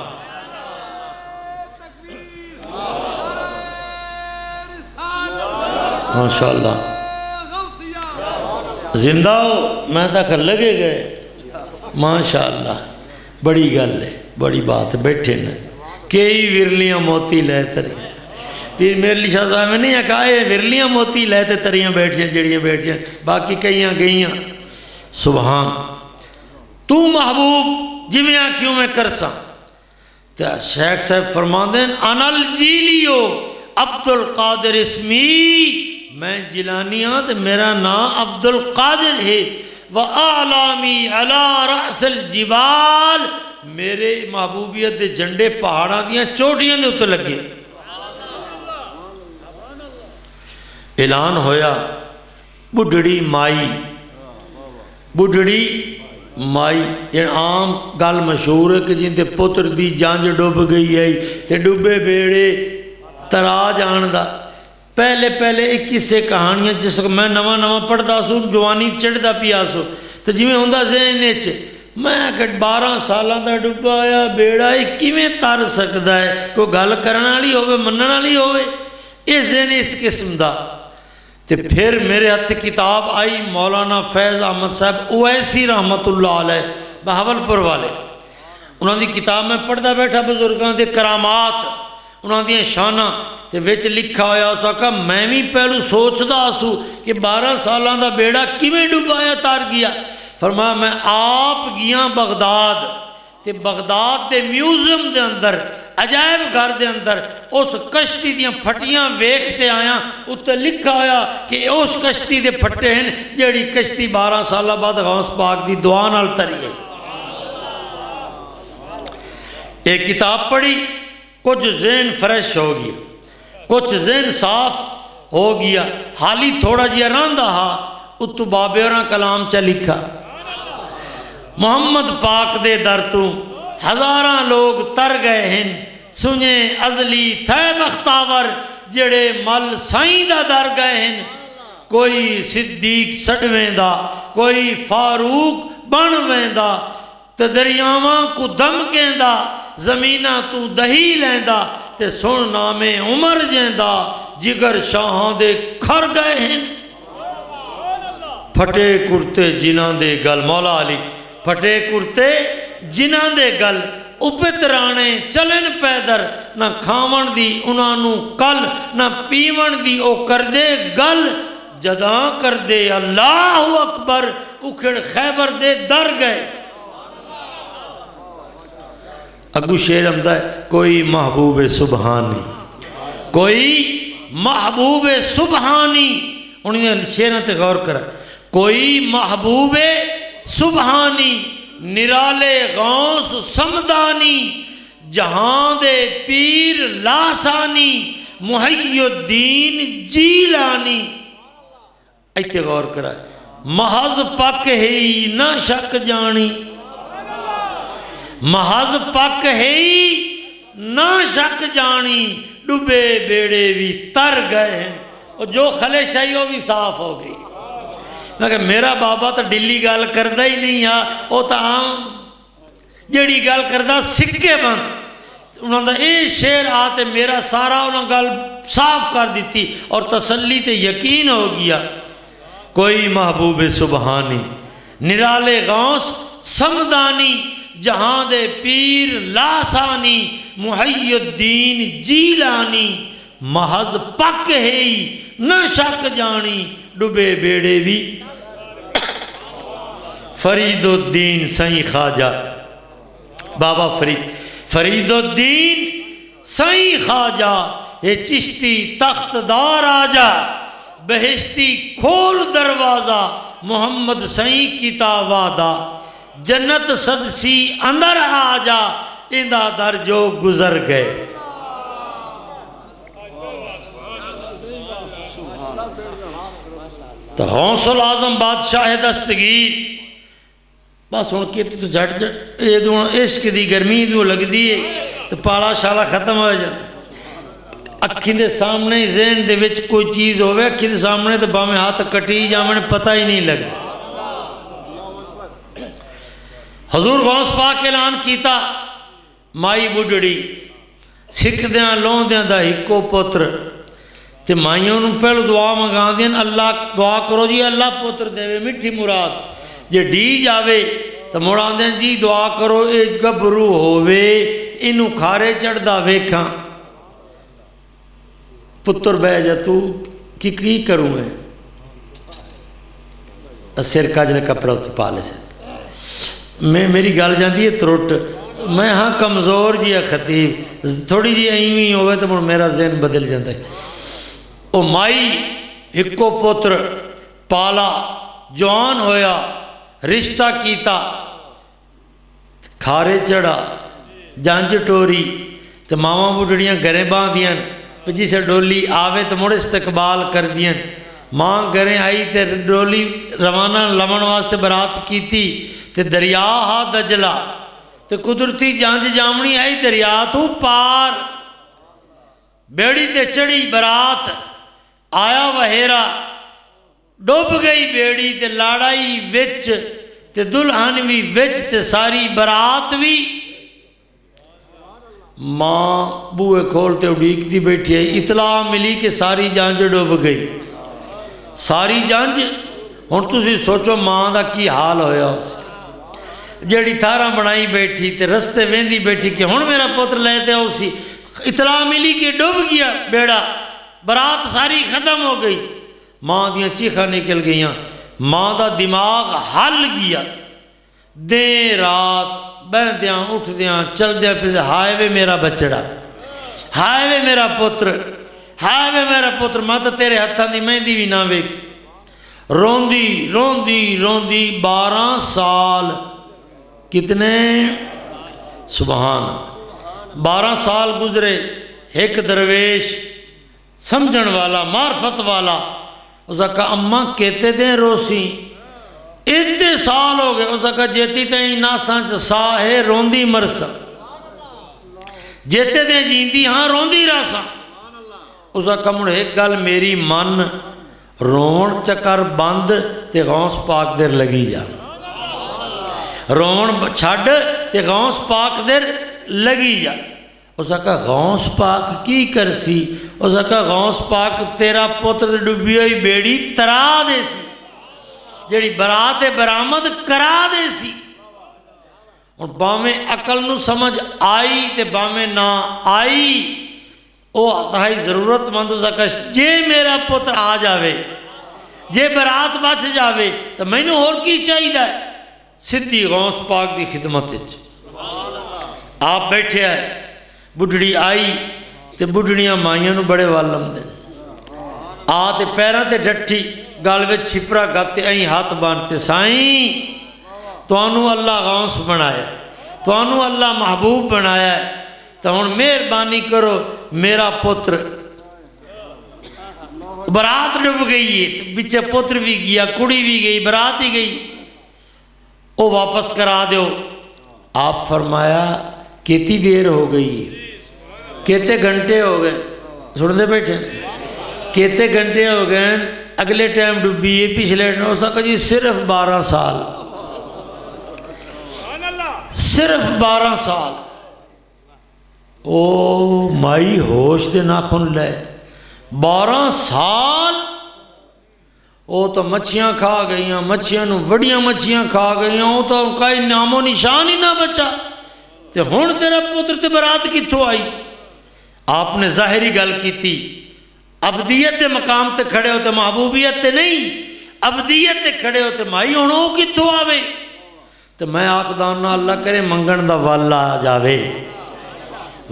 ماشاءاللہ زندہ ہو، میں تک لگے گئے، ماشاءاللہ بڑی گل ہے، بڑی بات، بیٹھے نا کئی ورلیاں موتی لے تری، پھر میرے لیے شاہ صاحب میں نہیں کہا یہ ورلیاں موتی لے تے تریاں بیٹھیاں جڑیاں بیٹھیاں، باقی کئیاں گئیاں۔ سبحان تو محبوب جی میں آنکھیوں میں کرساں، تو شیخ صاحب فرمان دیں انا الجیلیو عبدالقادر اسمی، میں جیلانی ہاں تو میرا نام عبدالقادر ہے، وَأَعْلَامِي عَلَىٰ رَأْسِ الْجِبَالِ، میرے محبوبیت دے جھنڈے پہاڑاں دیاں چوٹیاں دے اتر لگے۔ اعلان ہویا بڑھڑی مائی، بڑھڑی مائی، یہ عام گل مشہور ہے کہ جن تے پتر دی جانج ڈوب گئی ہے تے ڈوبے بیڑے ترا جان دا۔ پہلے ایک کسے کہانیاں جس کو میں نواں پڑھدا سو، جوانی چڑھدا پیا سو، تو جی میں ہوندہ ذہن وچ میں اگر 12 سالاں دا ڈوبا آیا بیڑا یہ کیویں تر سکدا ہے، کوئی گل کرن والی ہوے منن والی ہوے، اس ذہن اس قسم دا۔ تے پھر میرے ہاتھ کتاب آئی مولانا فیض احمد صاحب اویسی رحمت اللہ علیہ بہاولپور والے، انہوں دی کتاب میں پڑھدا بیٹھا بزرگاں دے کرامات، انہوں دی شانہ، تے وچ لکھا ہویا اس وقت میں بھی پہلو سوچدا سو کہ 12 سالاں دا بیڑا کیویں ڈوبایا تار گیا۔ فرمایا میں آپ گیاں بغداد، تے بغداد دے میوزیم دے اندر عجائب گھر دے اندر اس کشتی دیاں پھٹیاں ویکھتے آیا، اتنے لکھا ہویا کہ اس کشتی دے پھٹے ہیں جیڑی کشتی 12 سالہ بعد غوث پاک دی دعا نال تری ہے۔ ایک کتاب پڑھی، کچھ ذہن فریش ہو گیا، کچھ ذہن صاف ہو گیا، حالی تھوڑا جیا راندہ ہا، اتو بابے اور کلام چا لکھا محمد پاک دے در تو ہزاراں لوگ تر گئے ہیں، سنجے ازلی تھے بختاور جڑے مل سائیں دا در گئے ہیں، کوئی صدیق سڑویں دا، کوئی فاروق بنویں دا، تے دریاواں کو دم کہیں دا، زمینہ تو دہی لیں دا، تے سن نام عمر جیں دا، جگر شاہاں دے کھر گئے ہیں۔ پھٹے کرتے جنہاں دے گل، مولا علی پھٹے کرتے جنہاں دے گل، اپترانے چلن پیدر، نہ کھاون دی انہوں کل، نہ پیون دی او کر دے گل، جداں کر دے اللہ اکبر، اکھڑ خیبر دے در گئے۔ اگو شیر امدہ ہے، کوئی محبوب سبحانی، کوئی محبوب سبحانی، انہیں شیروں تے غور کرا، کوئی محبوب سبحانی، نرالے غوث سمدانی، جہاں دے پیر لاسانی، محی الدین جیلانی۔ ایتے غور کرا، محض پاک ہے نہ شک جانی، محض پاک ہے نہ شک جانی، ڈبے بیڑے بھی تر گئے ہیں، اور جو خلش ہے وہ بھی صاف ہو گئی۔ کہ میرا بابا تو ڈلی گال کردہ ہی نہیں ہے، وہ تو عام جڑی گال کردہ سکے بند، انہوں نے اے شیر آتے میرا سارا انہوں گال صاف کر دیتی اور تسلی تے یقین ہو گیا۔ کوئی محبوب سبحانی، نرالے غوث سمدانی، جہاں دے پیر لاسانی محی الدین جیلانی محض پک ہے نہ شک جانی ڈبے بیڑے بھی فرید الدین سائیں خواجہ بابا فرید الدین سائیں خواجہ یہ چشتی تخت دار آجا بہشتی کھول دروازہ محمد سائیں کتاب وعدہ جنت صدسی اندر آجا اندہ در جو گزر گئے تو غوث العظم بادشاہ دستگیر بس ہوں کہ تو جھٹ جھٹ یہ دوں عشق دی گرمی دوں لگ دیئے تو پالا شالا ختم ہو جاتا اکھیں دے سامنے ذہن دے وچ کوئی چیز ہوئے اکھیں دے سامنے تو باہیں ہاتھ کٹی جامنے پتہ ہی نہیں لگتا حضور غوث پاک اعلان کیتا مائی بڑھڑی سکھ دیاں لون دیاں دا ہکو پتر تے مائیوں نے پہلو دعا منگا دیں اللہ دعا کرو جی اللہ پتر دے مٹھی مراد جے ڈی جاوے تو مڑا دیں جی دعا کرو اے گبرو ہووے انہوں کھارے چڑھ دا ویکھاں پتر بے جا تو کی کروں ہے سر کا جنے کپڑا تو پالے سے میری گال جاندی ہے تروٹ میں ہاں کمزور جی ہے خطیب تھوڑی جی ایمی ہوئے تو میرا ذہن بدل جاتا ہے او مائی ہکو پتر پالا جوان ہویا رشتہ کیتا کھارے چڑھا جانج ٹوری تو ماما بڑھڑیاں گھریں باندھ دیاں جی سے ڈولی آوے تو مڑ استقبال کر دیاں ماں گھریں آئی تے ڈولی روانہ لمن واسطے برات کیتی تے دریا ہا دجلا تے قدرتی جانج جامنی آئی دریا تو پار بیڑی تے چڑھی برات آیا وہیرا ڈوب گئی بیڑی تے لاڑائی وچ تے دلہن بھی وچ تے ساری برات بھی ماں بوئے کھولتے اڑیک دی بیٹھی ہے اطلاع ملی کہ ساری جانج ڈوب گئی ساری جانج ہن تسی سوچو ماں دا کی حال ہویا اس جیڑی تھارا بنائی بیٹھی تے رستے ویندی بیٹھی کہ ہن میرا پتر لیتے ہو سی اطلاع ملی کہ ڈوب گیا بیڑا برات ساری ختم ہو گئی ماں دیاں چیخاں نکل گئیاں ماں دا دماغ ہل گیا دیں رات بہندیاں اٹھ دیاں چل دیاں پھر ہائے وے میرا بچڑا ہائے وے میرا پتر ماں تو تیرے ہتھاں دی مہندی بھی نہ ویکھی روندی 12 سال کتنے سبحان 12 سال گزرے ایک درویش سمجھن والا معرفت والا اس نے کہا اماں کہتے دیں روسی اتنے سال ہو گئے اس نے کہا جیتی تین ناساں چ سا ہے روندی مرسا جیتے دیں جیندی ہاں روندی راسا اس نے کہا مڑ ایک گل میری من رون چکر بند تے غوث پاک در لگی جا رون چھڑ تے غوث پاک در لگی جا اس نے کہا غوث پاک کی کرسی اس نے کہا غوث پاک تیرا پتر ڈبی ہوئی بیڑی ترا دے سی جیڑی برات برآمد کرا دے سی اور باویں عقل نو سمجھ آئی تے باویں نہ آئی او اتھائی ضرورت مند اس نے کہا جے میرا پتر آ جاوے جے برات بچ جاوے تو میں نے اور کی چاہی دا ہے سدھی غوث پاک دی خدمت آپ بیٹھے آئے بڑھڑی آئی تے بڑھڑیاں مائیاں نو بڑے والم دے آتے پیران تے ڈٹھی گالوے چھپرا گاتے آئیں ہاتھ بانتے سائیں تو انہوں اللہ غوث بنایا تو انہوں اللہ محبوب بنایا ہے تو انہوں مہربانی کرو میرا پتر برات ڈب گئی ہے بچے پتر بھی گیا کڑی بھی گئی برات ہی گئی وہ واپس کرا دیو آپ فرمایا کتنی دیر ہو گئی کتنے گھنٹے ہو گئے سن دے بیٹھے کتنے گھنٹے ہو گئے اگلے ٹائم ڈبی ہے پچھلے ہو سکا جی صرف 12 سال صرف 12 سال او مائی ہوش دے ناخن لے 12 سال وہ تو مچھیاں کھا گئیاں، مچھیاں نو وڑیاں مچھیاں کھا گئیاں، وہ تو کوئی نام و نشان ہی نہ بچا، تے ہن تیرا پتر تے برات کتھوں آئی؟ آپ نے ظاہری گل کی تھی، عبدیت دے مقام تے کھڑے ہوتے محبوبیت تے نہیں، عبدیت تے کھڑے ہوتے مائی ہن وہ کتھوں آوے؟ تو میں آخدانا اللہ کرے منگن دا وال آ جاوے،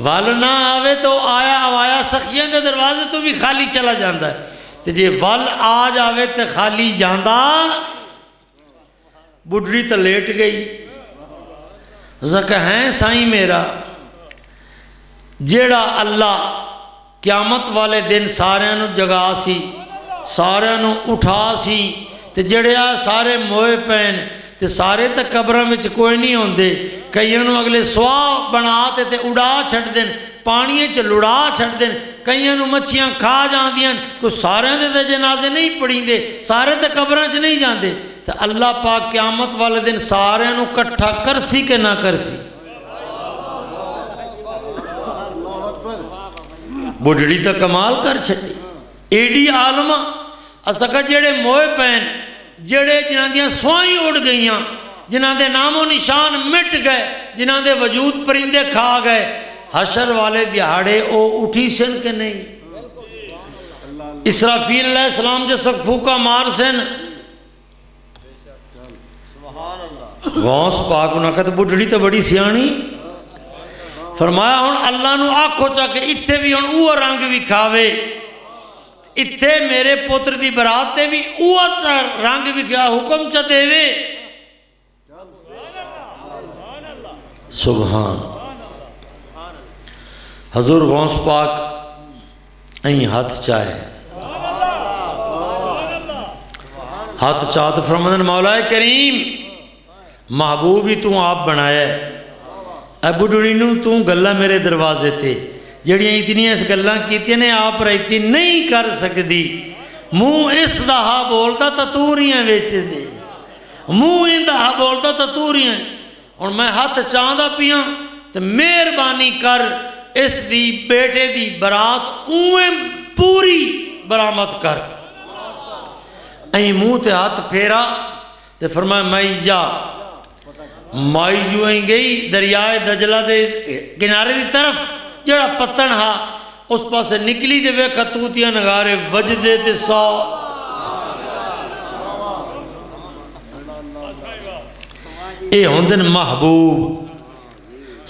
وال نہ آوے تو آیا آوایا سخیاں دے دروازے تو بھی خالی چلا جاندہ ہے، تے جے وال آ جاوے تے خالی جاندہ، بڑھڑی تو لیٹ گئی، زکہ ہیں سائیں میرا جیڑا اللہ قیامت والے دن سارے نو جگا سی، سارے نو اٹھا سی، تے جڑے سارے موئے پین تے سارے تے قبروں وچ کوئی نہیں ہوندے، کئیوں نو اگلے سوا بنا تے اڑا چھڑ دین، پانیے چ لڑا چھڑ دین، کئیوں نو مچھیاں کھا جاندیاں، کوئی سارے تے جنازے نہیں پڑھیں دے، سارے تے قبروں چ نہیں جاندے، تے اللہ پاک قیامت والے دن سارے نو کٹھا کرسی کہ نہ کرسی؟ بڑھڑی تو کمال کر چھٹی، ایڈی عالمہ اسکا جڑے موئے پین، جڑے جنہاں دیاں سوائیں اڑ گئیاں، جنہاں دے نام و نشان مٹ گئے، جنہاں دے وجود پرندے کھا گئے، حشر والے دیہاڑے او اٹھی سن کے نہیں؟ اسرافیل علیہ السلام جس وقت پھوکا مار سن، غوث پاک انہاں کہتے بڑھڑی تو بڑی سیانی، فرمایا ہن اللہ نو آکھو چاہ کہ اتھے بھی ہن اوہ رنگ بھی کھاوے، اتھے میرے پتر دی براتے بھی اوہ رنگ بھی کیا حکم چاہ دے وے، سبحان حضور غوث پاک این ہاتھ چاہے، ہاتھ چاہت فرماندن مولا کریم محبوبی تو آپ بنایا ہے، اے بڑھڑی نو تو گلہ میرے دروازے تے جڑیاں اتنی اس گلہ کیتی نے آپ رہتی نہیں کر سکتی، منہ اس دہا بولتا تا توریاں ویچے دے، منہ ان دہا بولتا تا توریاں، اور میں ہاتھ چاندہ پیاں تو مہربانی کر اس دی بیٹے دی برات اویں پوری برآمد کر، این منہ تے ہاتھ پھیرا تے فرمایا مائی جا، مائی جو ہیں گئی دریائے دجلہ دے کنارے دی طرف، جڑا پتن ہا اس پاسے نکلی دے وے کتوتیاں نگارے وجدے تے سا، اے ہوندن محبوب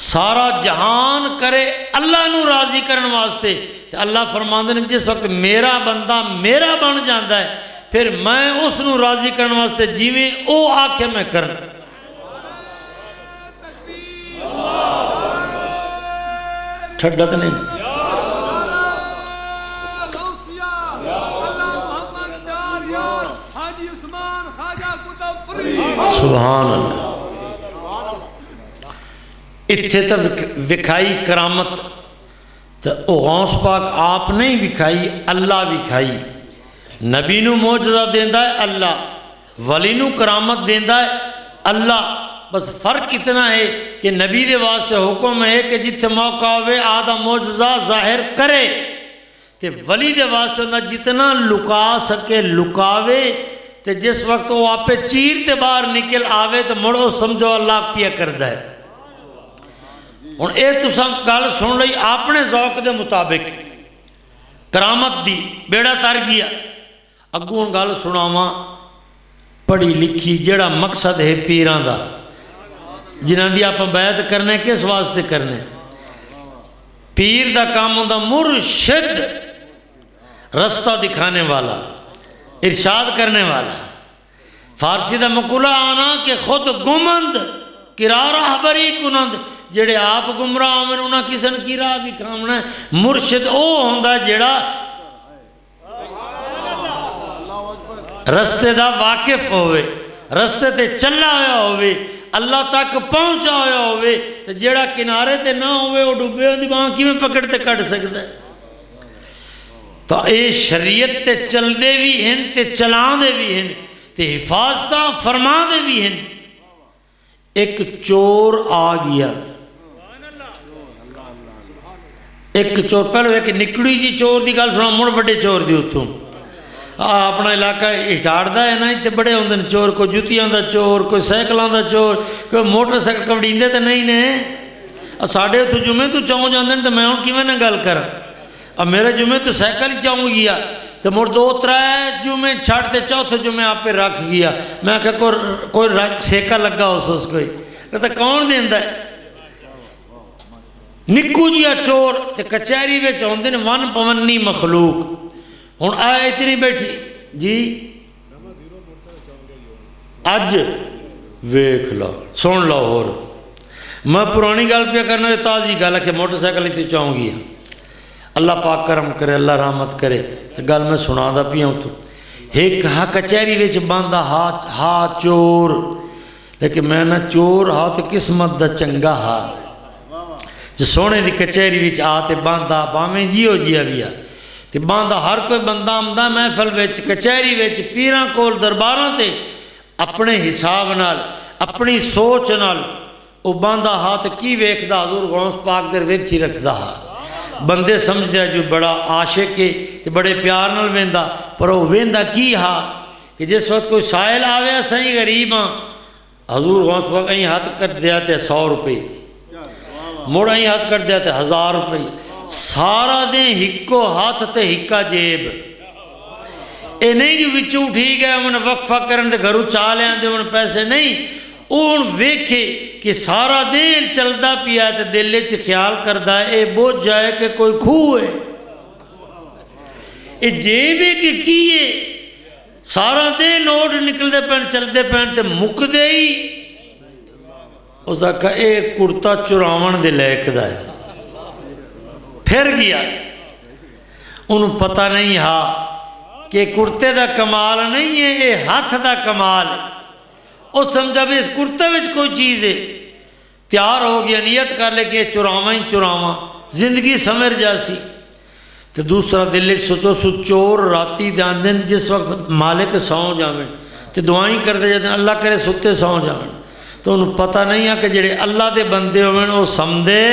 سارا جہان کرے اللہ نو راضی کرن واسطے، تے اللہ فرماندن جس وقت میرا بندہ میرا بن جاندہ ہے پھر میں اس نو راضی کرن واسطے جیویں او آکھے میں کرن، ٹھڈت نہیں، سبحان اللہ، اتھے تک وکھائی کرامت، تو غوث پاک آپ نہیں وکھائی اللہ وکھائی، نبی نو معجزہ دیندہ ہے اللہ، ولی نو کرامت دیندہ ہے اللہ، بس فرق اتنا ہے کہ نبی دے واسطے حکم ہے کہ جتنے موقع ہوئے آدھا معجزہ ظاہر کرے، تے ولی دے واسطے انہا جتنا لکا سکے لکاوے، تے جس وقت وہ آپ پہ چیر تے باہر نکل آوے تو مڑو سمجھو اللہ پیا کردہ ہے۔ اور اے تو سن گل سن لئی اپنے ذوق دے مطابق کرامت دی بیڑا تر گیا، اگوں گل سناواں پڑھی لکھی جڑا مقصد ہے پیران دا، جنہاں دی آپ بیعت کرنے کس واسطے کرنے، پیر دا کام ہوندا مرشد، رستہ دکھانے والا، ارشاد کرنے والا، فارسی دا مقولہ آنا کہ خود گمند کرا راہبری کنند، جڑے آپ گمراہ ہوئے انہاں کسن کی راہ بھی کامنا ہے، مرشد او ہوندا جڑا رستے دا واقف ہوئے، رستے تے چلا ہویا ہوئے، اللہ تک پہنچا ہویا ہوئے، تو جیڑا کنارے تے نہ ہوئے وہ ڈوبے ہوں دی وہاں کی میں پکڑتے کٹ سکتا ہے۔ تو اے شریعت تے چل دے بھی ہیں تے چلان دے بھی ہیں تے حفاظتہ فرما دے بھی ہیں۔ ایک چور آ گیا، ایک چور، پہلو ایک نکڑی جی چور دی گل سنا، مڑ بڑے چور دی اتوں اپنا علاقہ اٹھاڑتا ہے نا، اتنے بڑے ہوندے نے چور، کوئی جتیاں دا چور، کوئی سائیکلاں دا چور، کوئی موٹر سائیکل کبڑیندے تو نہیں نے۔ ساڈے تو جمعے تو چاؤں جاندے نے تو میں ہوں کیویں نہ گل کراں؟ اب میرے جمعے تو سائیکل ہی چاؤں گیا تو مڑ 2-3 جمعے چھڑتے چوتھے جمعے آپ پہ رکھ گیا۔ میں کہ کوئی سیکا لگا اس کوئی تو کون دیندا ہے؟ نکو جیا چور تے کچہری وچ ہوندے نے ون پونی مخلوق۔ ہن آئے اتنی بیٹھی جی اج ویکھ لو سن لو، اور میں پرانی گل پہ کرنا، تازی گل ہے کہ موٹر سائیکل ہی تو چاہوں گی۔ اللہ پاک کرم کرے، اللہ رحمت کرے، تو گل میں سنا دا پیا ہوں۔ تو ایک ہا کچہری وچ باندا ہا چور، لیکن میں نہ چور ہا تو قسمت دا چنگا ہا جو سونے دی کچہری وچ آ تے باندا باویں جیو جیا بھی آ تے باندا ہر کوئی بندہ آمدا محفل وچ کچہری وچ پیراں کول درباراں تے اپنے حساب نال اپنی سوچ نال او باندا ہا تے کی ویکھدا حضور غوث پاک در وچ ہی رکھدا ہا۔ بندے سمجھدا جو بڑا عاشق ہے تے بڑے پیار نال ویندا، پر وہ ویندا کی ہا کہ جس وقت کوئی سائل آوے اسیں غریب ہاں، حضور غوث پاک کہیں ہاتھ کر دیا تے 100 روپے، موڑا ہی ہاتھ کر دیا تے 1000 روپے، سارا دیں ہکو ہاتھ تے ہکا جیب۔ اے نہیں کہ وچوں اٹھی گئے انہیں وقفہ کرن دے گھروں چالے آن دے انہیں پیسے نہیں، اون ویکھے کہ سارا دین چلدا پیا تے دل وچ خیال کردا ہے اے بوجھ جائے کہ کوئی کھوہ ہے، اے جیبے کہ کیے سارا دین نوٹ نکل دے پین چل دے پین تے مک دے ہی۔ اس نے کہا اے کرتا چراون دے لے کے دائے، پھر گیا انہوں پتہ نہیں ہا کہ کرتے دا کمال نہیں ہے، اے ہاتھ دا کمال ہے۔ اور سمجھا بھی اس کرتے وچ کوئی چیز ہے، تیار ہو گیا نیت کر لے کہ چراواں ہی چراواں زندگی سمر جاسی۔ تو دوسرا دل سوچو سو چور راتی جان دن جس وقت مالک سو جاویں تو دعائیں کرتے جاتے ہیں اللہ کرے ستے سو جاویں، تو انہوں پتہ نہیں ہے کہ جڑے اللہ دے بندے ہوئے وہ سمدے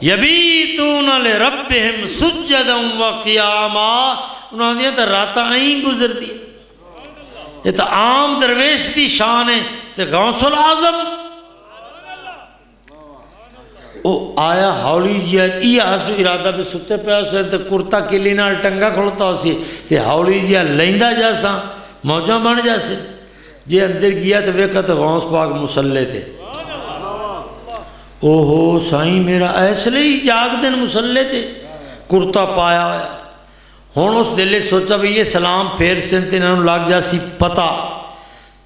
یبیتون لربہم سجدا وقیاما، انہوں نے تو راتاں آئیں گزر دی۔ یہ تو عام درویش دی شان ہے، تو غوث العظم او آیا ہولی جیا ای آسو ارادہ بھی ستے پہ آسو تو کرتا کلی نال ٹنگا کھولتا ہو سی تے ہولی جیا لیندہ جاسا موجہ بن جاسے جی اندر گیا تو ویکھا تو غوث پاک مسلح تھے۔ اوہو سائیں میرا ایسے ہی جاگ دن مسلح تھے، کرتا پایا ہویا۔ ہون اس دلے سوچا بھی یہ سلام پھیر سنتے انہوں لگ جاسی پتا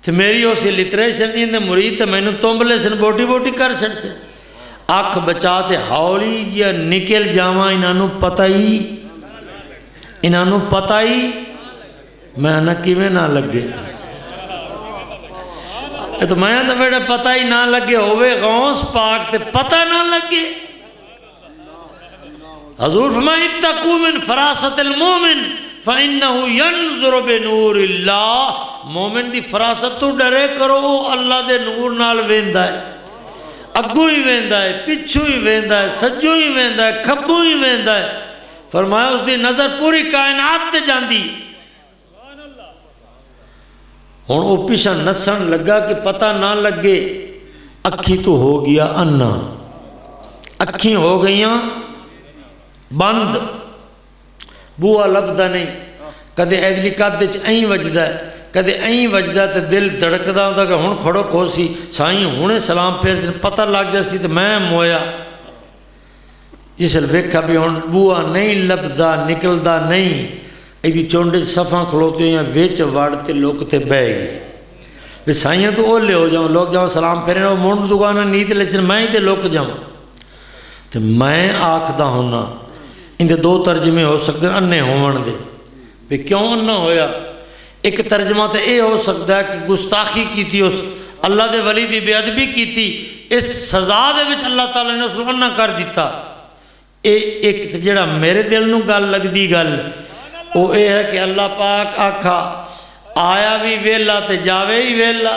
تو میری اسی لترے شردین دے مرید تو میں نے تومبلے سن بوٹی بوٹی کر سٹ سے آنکھ بچاتے ہولی جیا نکل جاواں انہوں پتہ ہی میں نہ کیویں نہ لگے تو میں تو بیٹا پتہ ہی نہ لگے ہوئے غوث پاک تے پتہ نہ لگے۔ حضور فرمائے اتقوا من فراست المومن فإنہو ینظر بنور اللہ، مومن دی فراست تو ڈرے کرو اللہ دے نور نال ویندہ ہے، اگو ہی ویندہ ہے، پچھو ہی ویندہ ہے، سجو ہی ویندہ ہے، کھبو ہی ویندہ ہے۔ فرمایا اس دی نظر پوری کائنات تے جاندی۔ ہون او پیشہ نسن لگا کہ پتہ نہ لگے، اکھی تو ہو گیا انا، اکھی ہو گئیاں بند، بوہ لبدہ نہیں، کدے ایدلی قدے چ این وجدہ ہے، کدے این وجدہ ہے تو دل دھڑکدہ ہوتا کہ ہون کھڑو کھوسی سائیں ہونے سلام پھر سے پتہ لگ جاسی تو میں مویا جس ویکھا بھی ہون بوہ نہیں لبدہ نکلدہ نہیں، ایدی چونڈے صفحہ کھلوتے ہیں ویچ وارتے لوکتے بے گئے بھی سائیں تو اولے ہو جاؤں لوگ جاؤں سلام پھریں وہ مونڈ دکانا نیت لیسن میں ہی تے لوک جاؤں تو میں آکھدہ ہونا ان دے 2 ترجمے ہو سکتے ہیں انہیں ہون دے بھی کیوں انہ ہویا؟ ایک ترجمہ تو اے ہو سکتا ہے کہ گستاخی کی تھی اس اللہ دے ولی دی بے ادبی کی تھی، اس سزا دے وچ اللہ تعالیٰ نے اس کو انہ کر دیتا۔ ایک جڑا میرے دل نو گل لگ دی گل وہ اے ہے کہ اللہ پاک آکھا آیا بھی ویلا تے جاوے ہی ویلا،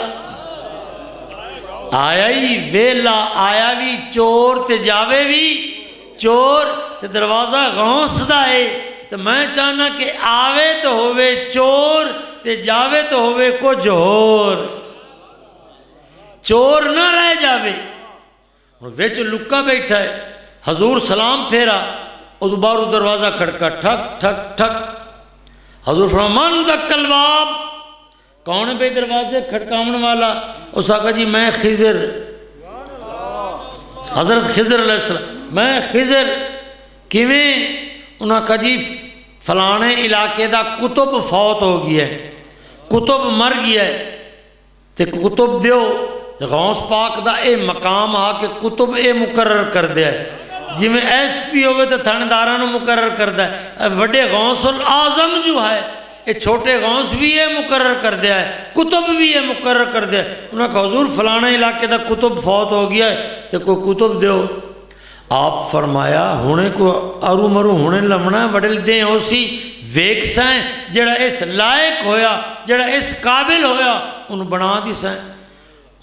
آیا ہی ویلا، آیا بھی چور تے جاوے بھی چور تے دروازہ غوث دا ہے تو میں چاہنا کہ آوے تو ہووے چور تے جاوے تو ہووے کچھ اور، چور نہ رہ جاوے۔ ویچ لکا بیٹھا ہے، حضور سلام پھیرا، ادو بارو دروازہ کھڑکا، ٹھک ٹھک ٹھک۔ حضور فرمایا من دق الباب، کون ہے بے دروازے کھڑکاون والا؟ اس آقا جی میں خضر، حضرت خضر علیہ السلام، میں خضر۔ کیویں؟ انہاں کہا جی فلانے علاقے دا کتب فوت ہو گیا ہے، کتب مر گیا ہے، تے کتب دیو۔ غوث پاک دا اے مقام آ کہ کتب اے مقرر کر دیا ہے، جی میں ایس پی ہوئے تو تھندارانو مقرر کر دیا ہے۔ وڈے غوث العظم جو ہے اے چھوٹے غوث بھی اے مقرر کر دیا ہے، کتب بھی اے مقرر کر دیا ہے۔ انہوں نے کہا حضور فلانے علاقے دا کتب فوت ہو گیا ہے تے کوئی کتب دیو۔ آپ فرمایا ہونے کو ارو مرو ہونے لمنا وڈل دیں ہو سی ویک سائیں جڑا اس لائق ہویا، جڑا اس قابل ہویا انہوں بنا دی سائیں۔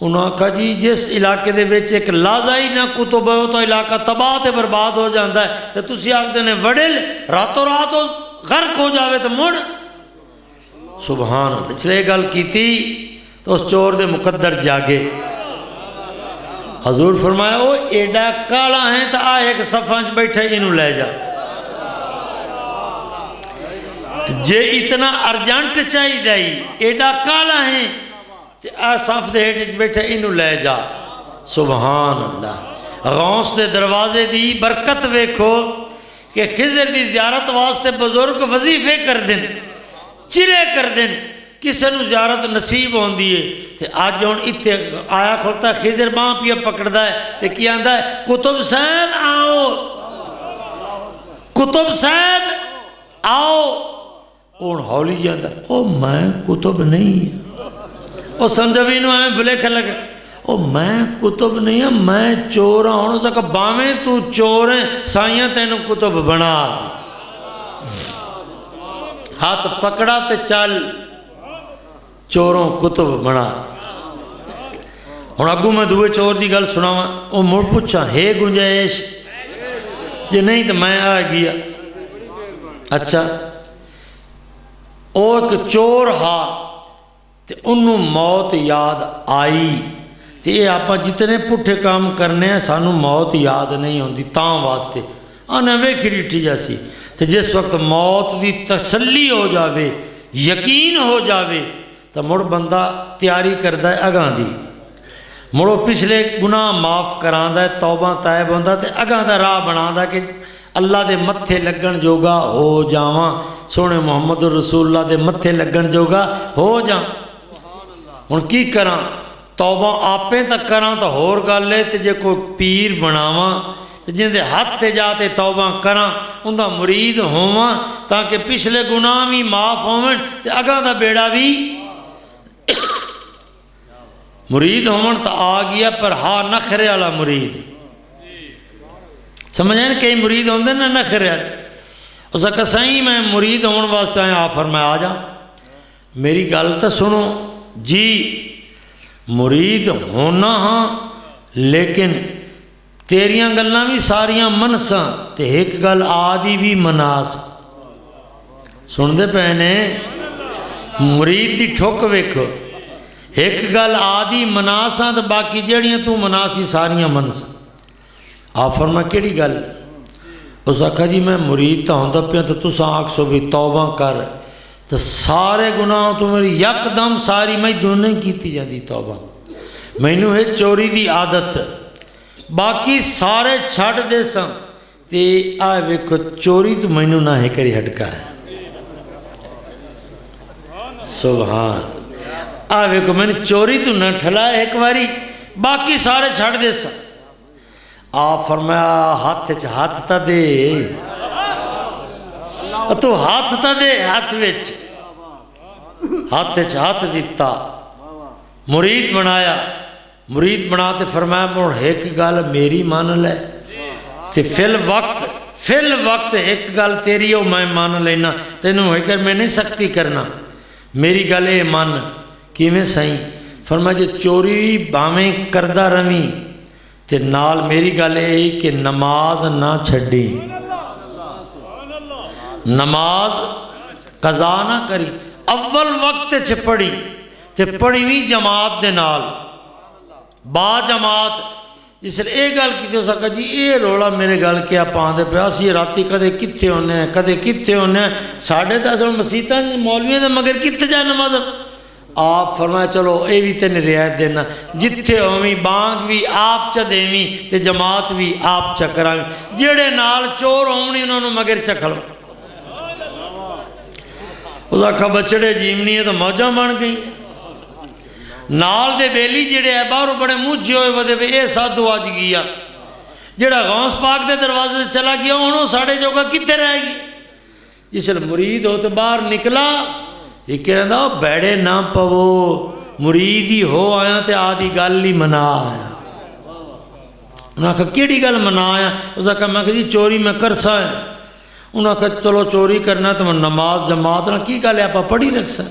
انہوں نے کہا جی جس علاقے دے ویچ ایک لازائی نہ کتب ہے تو علاقہ تباہ تے برباد ہو جاندہ ہے، تو تسی آگتے نے وڈل راتوں رات غرق ہو جاوے تو مڑ۔ سبحان اللہ، اس لئے گل کی تھی تو اس چور دے مقدر جاگے۔ حضور فرمایا او ایڈا کالا ہیں تو آ ایک صفحہ بیٹھے انہوں لے جا، جے اتنا ارجنٹ چاہی دائی ایڈا کالا ہیں تو آ صف دے ہیٹ بیٹھے انہوں لے جا۔ سبحان اللہ، غوث دے دروازے دی برکت ویکھو کہ خضر دی زیارت واسطے بزرگ وظیفے کر دیں، چرے کر دیں، کسے نو زیارت نصیب ہون دیئے۔ تے آج جون اتے آیا کھولتا ہے خضر باں پیا پکڑ دا ہے تے کیا آندہ ہے کتب صاحب آؤ، کتب صاحب آؤ۔ اون ہولی جاندہ او میں کتب نہیں، او سنجبینو آئیں بلے کھل لگے او میں کتب نہیں ہوں، میں چورا ہوں۔ تو کہا باویں تو چور ہیں سائیاں تینوں کتب بنا دی، ہاتھ پکڑا تے چل چوروں کتب بنا۔ ہن اگوں میں دوے چور دی گل سناواں، او مڑ پوچھا ہے گنجائش؟ جے نہیں تو میں آ گیا۔ اچھا او ایک چور ہا تے انہوں موت یاد آئی تے یہ آپ جتنے پٹھے کام کرنے ہیں سانوں موت یاد نہیں ہوندی تاں واسطے آنے ویکھی ڈٹھی جاسی۔ تے جس وقت موت دی تسلی ہو جاوے، یقین ہو جاوے تو مڑ بندہ تیاری کردہ ہے اگاں دی، مڑو پچھلے گناہ معاف کراندہ ہے، توبہ طائب ہوندہ تے اگاں دا راہ بناندہ کہ اللہ دے متھے لگن جوگا ہو جاواں، سونے محمد رسول اللہ دے متھے لگن جوگا ہو جاں۔ ہن کی کراں؟ توبہ آپیں تک کراں تو ہور گل لے تے جے کوئی پیر بناواں جن دے ہاتھ تے جاتے توبہ کراں اندہ مرید ہواں تاکہ پچھلے گناہ بھی معاف ہوون تے اگاں دا بیڑا بھی مرید ہون تا آ گیا پر ہاں نخرے والا مرید، سمجھیں کئی مرید ہوندے نا نخرے والے۔ اس کا سائیں میں مرید ہون واسطے آیا، آپ فرمایا آ جا میری گل تو سنو جی، مرید ہونا ہاں لیکن تیریاں گلاں بھی ساریاں منساں تے ایک گل آدھی بھی مناس۔ سن دے پہنے مرید دی ٹھوک ویکھو، ایک گل آدھی مناساں تے باقی جڑیاں تو مناسی ساریاں منساں۔ آپ فرمایا کیڑی گل؟ اس آکھا جی میں مرید تا ہوندہ پیا تو تساں آکھ سو بھی توبہ کر تو سارے گناہ تو میری یک دم ساری میں دونوں کیتی جاندی توبہ، میں نو ہے چوری دی عادت باقی سارے چھڑ دے ساں تے آئے ویکھو چوری تو میں نو نہ ہے کری ہٹکا ہے۔ سبحان آئے ویکھو میں نے چوری تو نہ ٹھلا ہے ایک واری باقی سارے چھڑ دے ساں۔ آپ فرمایا ہاتھ ہاتھ تا دے، تو ہاتھ تا دے، ہاتھ وچ ہاتھ دیتا، مرید بنایا، مرید بناتے فرمایا مڑ ایک گل میری مان لے تے فی الوقت ایک گل تیری ہو میں مان لینا، تینوں ہوئی کر میں نہیں سختی کرنا، میری گل اے مان کیویں سائیں؟ فرمایا جو چوری باویں کردہ رمی تے نال میری گل اے کہ نماز نہ چھڑی، نماز قضا نہ کری، اول وقت چ پڑھی تے پڑھی بھی جماعت دے نال، با جماعت. اس لیے یہ گل کی سکا جی یہ رولا میرے گل کیا پاندے پیا، اسی راتی کدے کتنے ہونے ہیں کدے کتنے ہونے ہیں، ساڑھے دس مسیتاں مولویاں دے مگر کتنے جائے نماز. آپ فرمایا چلو اے بھی تین رعایت دینا، جتھے ہوویں بانگ بھی آپ چا دیویں تے جماعت بھی آپ چا کراویں، جڑے نال چور ہونی انہوں نے مگر چکھلو. اس آکھا بچڑے جیونی ہے تو موجہ بن گئی. نال دے بیلی جڑے ہے باہروں بڑے مجھے ہوئے ودے بے اے سادھو آج گیا، جڑا غوث پاک دے دروازے سے چلا گیا انہوں ساڑھے جوگا کتے رہے گی. جس لئے مرید ہو تو باہر نکلا، یہ کہہ رہا تھا بیڑے نہ پو، مرید ہی ہو آیا تے آدھی گل ہی منا آیا. انہوں نے کہا کیڑی گل منا آیا؟ اس نے کہا میں کہا جی چوری میں کرسا ہے. انہوں نے کہا چلو چوری کرنا تو میں نماز جماعت نہ کی گل ہے آپ پڑھی رکھ سا.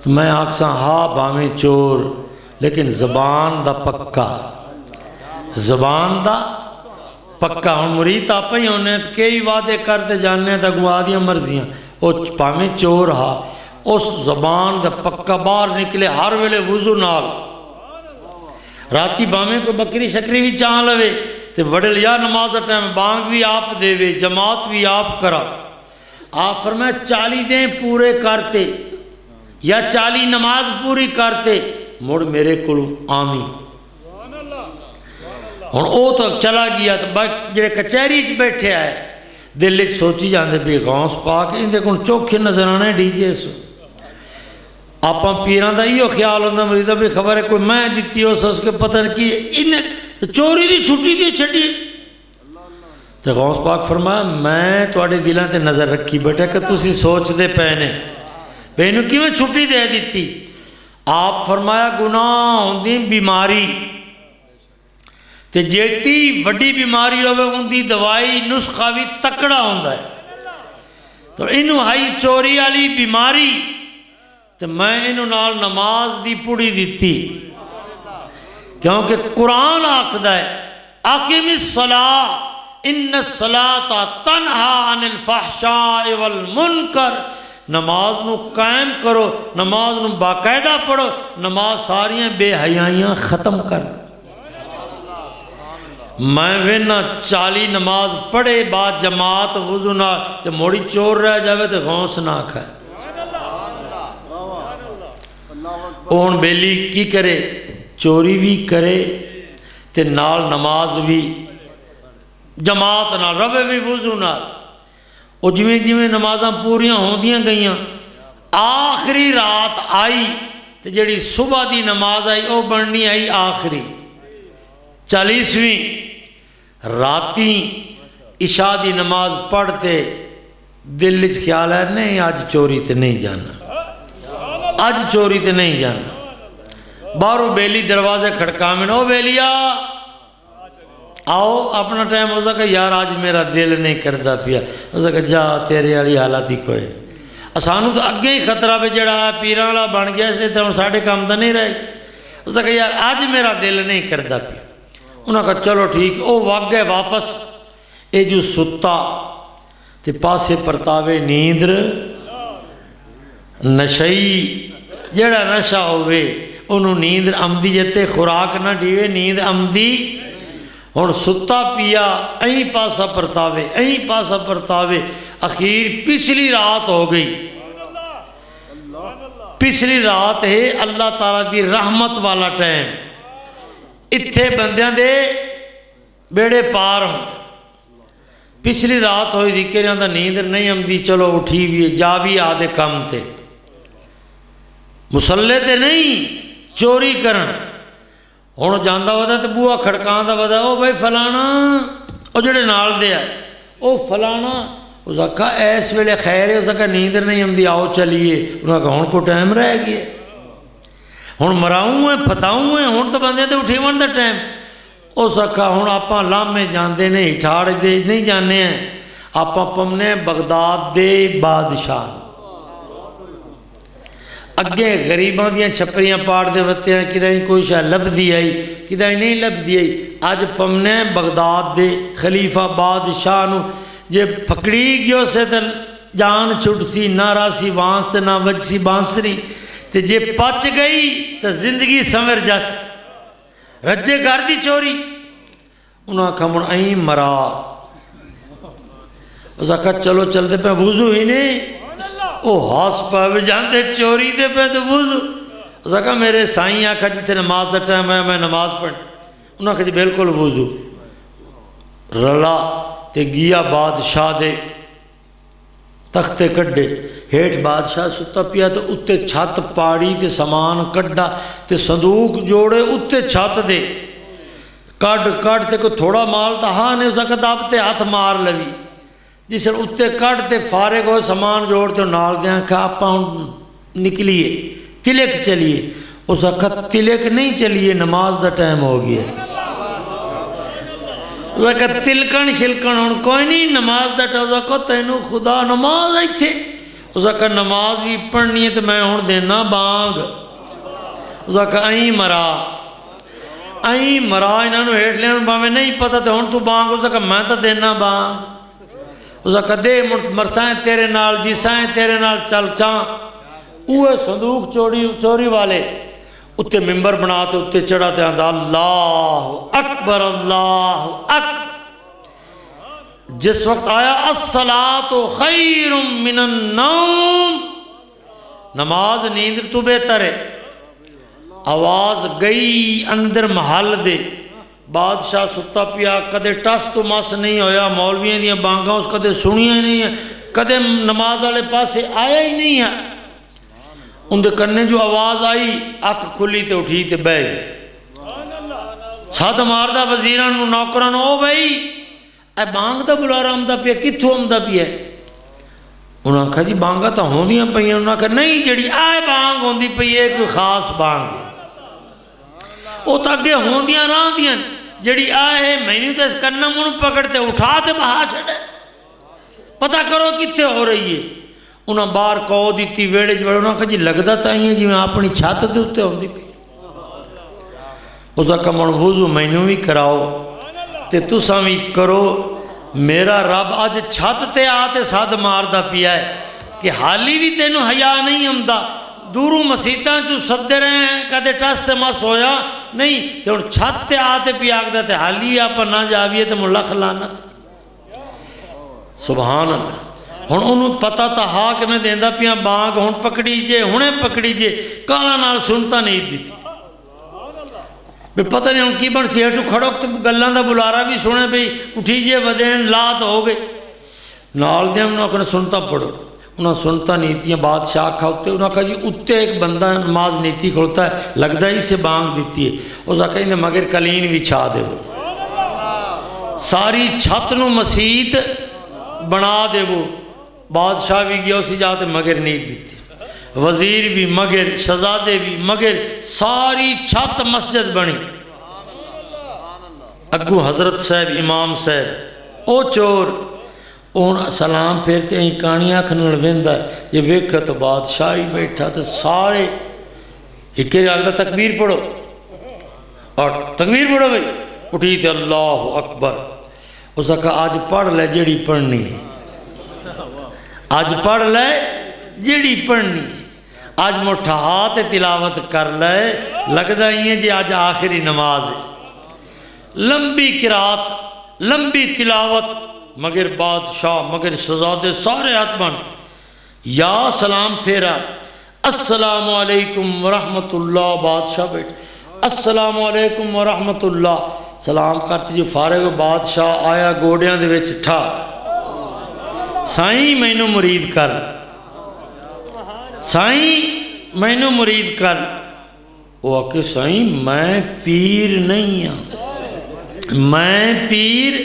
تو میں آکسا ہاں باویں چور لیکن زبان دا پکا، زبان دا پکا. ہوں مرید آپ ہی ہونے تو کئی وعدے کرتے جاننے تو اگوا دیا مرضیاں، وہ پاویں چور ہا اس زبان دا پکا باہر نکلے ہر ویلے وضو نال. راتی باویں کو بکری شکری بھی چاہ لوے تے وڈل یا نماز دا ٹائم بانگ بھی آپ دے وے جماعت بھی آپ کرا. آپ فرمائے 40 دیں پورے کرتے یا 40 نماز پوری کرتے مڑ میرے کلوں آمی. ہن او تو چلا گیا تو جڑے کچہری چ بیٹھے آئے دل وچ سوچی جاندے بھی غوث پاک اندے کول چوکھے نظر آنے ڈی جے سو. آپاں پیراں دا ایو خیال ہوندا مریدا بھی خبر ہے کوئی میں دتی اس کے پتہ نہیں کی انہیں چوری دی چھٹی دی چھڈی. تے غوث پاک فرمایا میں تواڈے دلاں تے نظر رکھی بیٹھا کہ تسی سوچ دے پے نے بے نو کیویں چھٹی دے دیتی. آپ فرمایا گناہ ہوندی بیماری تے جیتی وڈی بیماری ہوئے ہوندی دوائی نسخہ بھی تکڑا ہوندا ہے. تو انہوں ہائی چوری والی بیماری تے میں انہوں نال نماز دی پڑی دیتی کیونکہ قرآن آکھدا ہے اقیم الصلاۃ ان الصلاۃ تنہا عن الفحشاء والمنکر. نماز نو قائم کرو، نماز نو باقاعدہ پڑھو، نماز ساریاں بے حیائیاں ختم کر. میں وینا 40 نماز پڑھے بعد جماعت وضو نہ تے موڑی چور رہ جاوے تے غوث نہ کھائے. اون بیلی کی کرے چوری بھی کرے تے نال نماز بھی جماعت نال روے بھی وضو نال. وہ جویں جویں نمازاں پوریاں ہوندیاں گئیاں آخری رات آئی تے جڑی صبح دی نماز آئی او بننی آئی آخری 40ویں راتی عشاء دی نماز پڑھتے دل وچ خیال ہے نہیں آج چوری تے نہیں جانا، آج چوری تے نہیں جانا. باہروں بیلی دروازے کھڑکامن او بیلیا آؤ اپنا ٹائم ہو سکا یار آج میرا دل نہیں کردا پیا. ہو سکا جا تیرے والی حالت ہی کوئی سانو تو اگے ہی خطرہ پہ جڑا پیراں والا بن گیا اس تو ساڈے کام تو نہیں رہے. ہو سکا یار آج میرا دل نہیں کردا پیا. انہوں نے کہا چلو ٹھیک. او وگ گئے واپس. اے جو ستا تے پاسے پرتاوے نیندر نشئی جڑا نشہ ہوئے انہوں نیند امدی جتے خوراک نہ ڈیوے نیند امدی. ہن ستا پیا این پاسا پرتاوے این پاسا پرتاوے اخیر پچھلی رات ہو گئی. پچھلی رات ہے اللہ تعالیٰ دی رحمت والا ٹائم. اتھے بندیاں دے بیڑے پار ہوں. پچھلی رات ہوئی دی کہ دا نیندر نہیں امدی چلو اٹھی بھی جا بھی آدھے کم تے مسلح تے نہیں چوری کرن. ہوں جانا ودا تو بوا کھڑکان دا ودا او بھائی فلانا او جڑے نال دے آئے او فلانا. اس آکھا ایس ویلے خیر ہے. اس آکھا نیندر نہیں ہم دی آؤ چلیے. انہوں نے کہا ہوں کو ٹائم رہ گیا ہوں مراؤں ہیں پھتاؤں ہیں ہوں تو بندے تو اٹھی ون دا ٹائم. اس آکھا ہوں آپاں لامے جاندے نہیں ٹھاڑ دے نہیں جانے ہیں آپاں پمنے بغداد دے بادشاہ اگے غریباں دیاں چھپریاں پاڑ دے وتے ہیں کدائیں کوئی شاہ لب دی آئی کدائیں نہیں لب دی آئی. آج پمنے بغداد دے خلیفہ بادشاہ نو جے پکڑی گیو سے تے جان چھٹ سی، نہ راسی وانس تے نہ وج سی بانسری، تے جے پچ گئی تے زندگی سمر جس رجے گھر دی چوری انہاں کھمن این مرا اس آکھا چلو چلتے پہ وضو ہی نہیں او ہاس پہ جانتے چوری دے پہ تو وضو اس آکھا میرے سائیں آکھا جی تھے نماز دا ٹائم ہے میں نماز پڑھ انہاں کہا جی بالکل وضو رلا تے گیا بادشاہ دے تختے کڈے ہیٹ بادشاہ ستا پیا تو اتے چھت پاڑی تے سامان کڈا تے صندوق جوڑے اتے چھت دے کڈ تے کوئی تھوڑا مال تا ہاں نے اس آکھا داب تے ہاتھ مار لوی جس اتے کڈ تے فارغ ہو سامان جوڑ تے نال دیاں کہ آپ نکلیے تلک چلیے اس آکھا تلک نہیں چلیے نماز دا ٹائم ہو گیا اس آکھا تلکن شلکن ہون کوئی نہیں نماز دا ٹائم اس آکھا تینوں خدا نماز آئی تھے اس آکھا نماز بھی پڑھنی ہے تو میں ہون دینا بانگ اس آکھا این مرا انہوں نے ہیٹ لیا باویں نہیں پتا تو ہون تو بانگ اس آکھا میں تو دینا بانگ اس آکھا دے مرسائیں تیرے نال جیسائیں تیرے نال چل چاں اوہ صندوق چوری والے اتے ممبر بنا تے اتے چڑھا تے آندھا اللہ اکبر جس وقت آیا الصلاۃ خیر من النوم نماز نیند تو بہتر ہے آواز گئی اندر محل دے بادشاہ ستا پیا کدے ٹس تو مس نہیں ہویا مولویاں دیاں بانگاں اس کدے سنیاں ہی نہیں ہیں کدے نماز والے پاسے آیا ہی نہیں ہے ان دے کرنے جو آواز آئی اکھ کھلی تے اٹھی تے بے ساتھ ماردہ وزیران نوکران او بھائی اے بانگ دا بلارا ہم دا پیا کتھو ہم دا پیا انہوں نے کہا جی بانگا تا ہوں دیاں پہیاں انہوں نے کہا نہیں جڑی آئے بانگ ہوں دی پہیے کوئی خاص بانگ ہے او تاکہ ہوں دیاں رہاں دیاں جڑی آئے میں نے تو اس کرنا منہ پکڑتے اٹھا تے بہا چھڑے پتہ کرو کتھے ہو رہی ہے انہاں بار کہو دیتی ویڑے جوڑے انہوں نے کہا جی لگدا تا ہی ہے جی میں اپنی چھات دے ہوتے ہوں دی پی اس کا من وضو میں نے بھی کراؤ تے تساں بھی کرو میرا رب آج چھت تے آتے ساتھ ماردہ پیا ہے کہ حالی بھی تینوں حیا نہیں ہمدا دوروں مسیطاں جو صدے رہے ہیں کہتے ٹستے مس ہویا نہیں تے ان چھت تے آتے پیا آگدہ تے حالی آپ نہ جاویے تے ملخ لانا سبحان اللہ ہن انہوں پتا تا ہاں کہ میں دیندہ پیا بانگ ہن پکڑی جے ہنے پکڑی جے کالا نال سنتا نہیں دیتی بے پتہ نہیں ہن کی بن سی ہٹو کھڑو تو گلان دا بلارا بھی سنے بھئی اٹھی جے ودین لات ہو گئے نال دے انہوں نے سنتا پڑھو انہوں سنتا نیتیاں بادشاہ کھاؤتے انہوں نے کہا جی اتے ایک بندہ نماز نیتی کھولتا ہے لگتا ہی سے بانگ دیتی ہے اس نے کہا مگر کلین بھی چھا دے وہ ساری چھت نو مسیت بنا دے وہ بادشاہ بھی گیا اسی جاتے مگر نہیں دیتی وزیر بھی مگر شہزادے بھی مگر ساری چھت مسجد بنی اگو حضرت صاحب امام صاحب او چور اون سلام پھیرتے ہیں کانیاں کھنڑ ویندہ یہ ویکھا تو بادشاہ ہی بیٹھا تو سارے ایک آگتا تکبیر پڑھو اور تکبیر پڑھو بھئی اٹھی تے اللہ اکبر اس نے کہا آج پڑھ لے جڑی پڑھنی ہے آج پڑھ لے جڑی پڑھنی ہے آج مٹھا ہاتھ تلاوت کر لے لگتا ہی ہے جی آج آخری نماز ہے لمبی قرات لمبی تلاوت مگر بادشاہ مگر شہزادے سارے ہاتھ بنتے یا سلام پھیرا السلام علیکم ورحمت اللہ بادشاہ بیٹھ السلام علیکم ورحمت اللہ سلام کرتے جو فارغ بادشاہ آیا گوڑیاں دے وچ ٹھا سائیں میں نو مرید کر سائیں میں نو مرید کر وہ کہ سائیں میں پیر نہیں ہوں میں پیر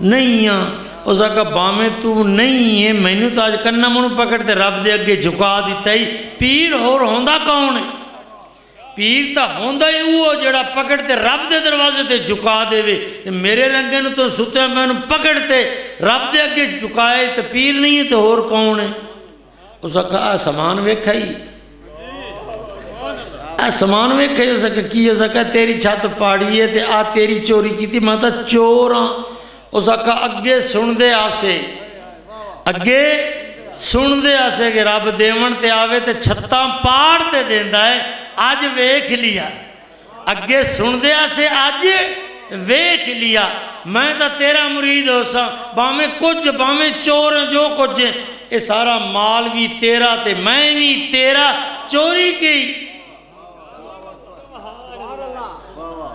نہیں ہاں اس کا بامے تو نہیں ہے میں نے تو آج کرنا منو پکڑتے رب دے اگے جھکا دیتا ہی پیر اور ہوندہ کون ہے پیر تا ہوندہ ہی وہ جڑا پکڑتے رب دے دروازے تے جھکا دے وے میرے رنگے نو تو ستے ہیں میں نے پکڑتے رب دے اگے جھکائے تو پیر نہیں ہے تو اور کون ہے اس کا کہا سامان ویکھا ہی سامان ویکھا ہی اس کا کی اس کا تیری چھت پاڑی ہے تے آ تیری چوری کی تھی میں تا چور ہاں اس آکھا اگے سن دے آسے، اگے سن دے آسے کہ رب دیون تے آوے تے چھتاں پاڑ تے دیندہ ہے، آج ویکھ لیا، اگے سن دے آسے آج ویکھ لیا، میں تا تیرا مرید ہو سا، باہمیں کچھ باہمیں چور جو کچھ ہیں، یہ سارا مال بھی تیرا تے میں بھی تیرا، چوری کی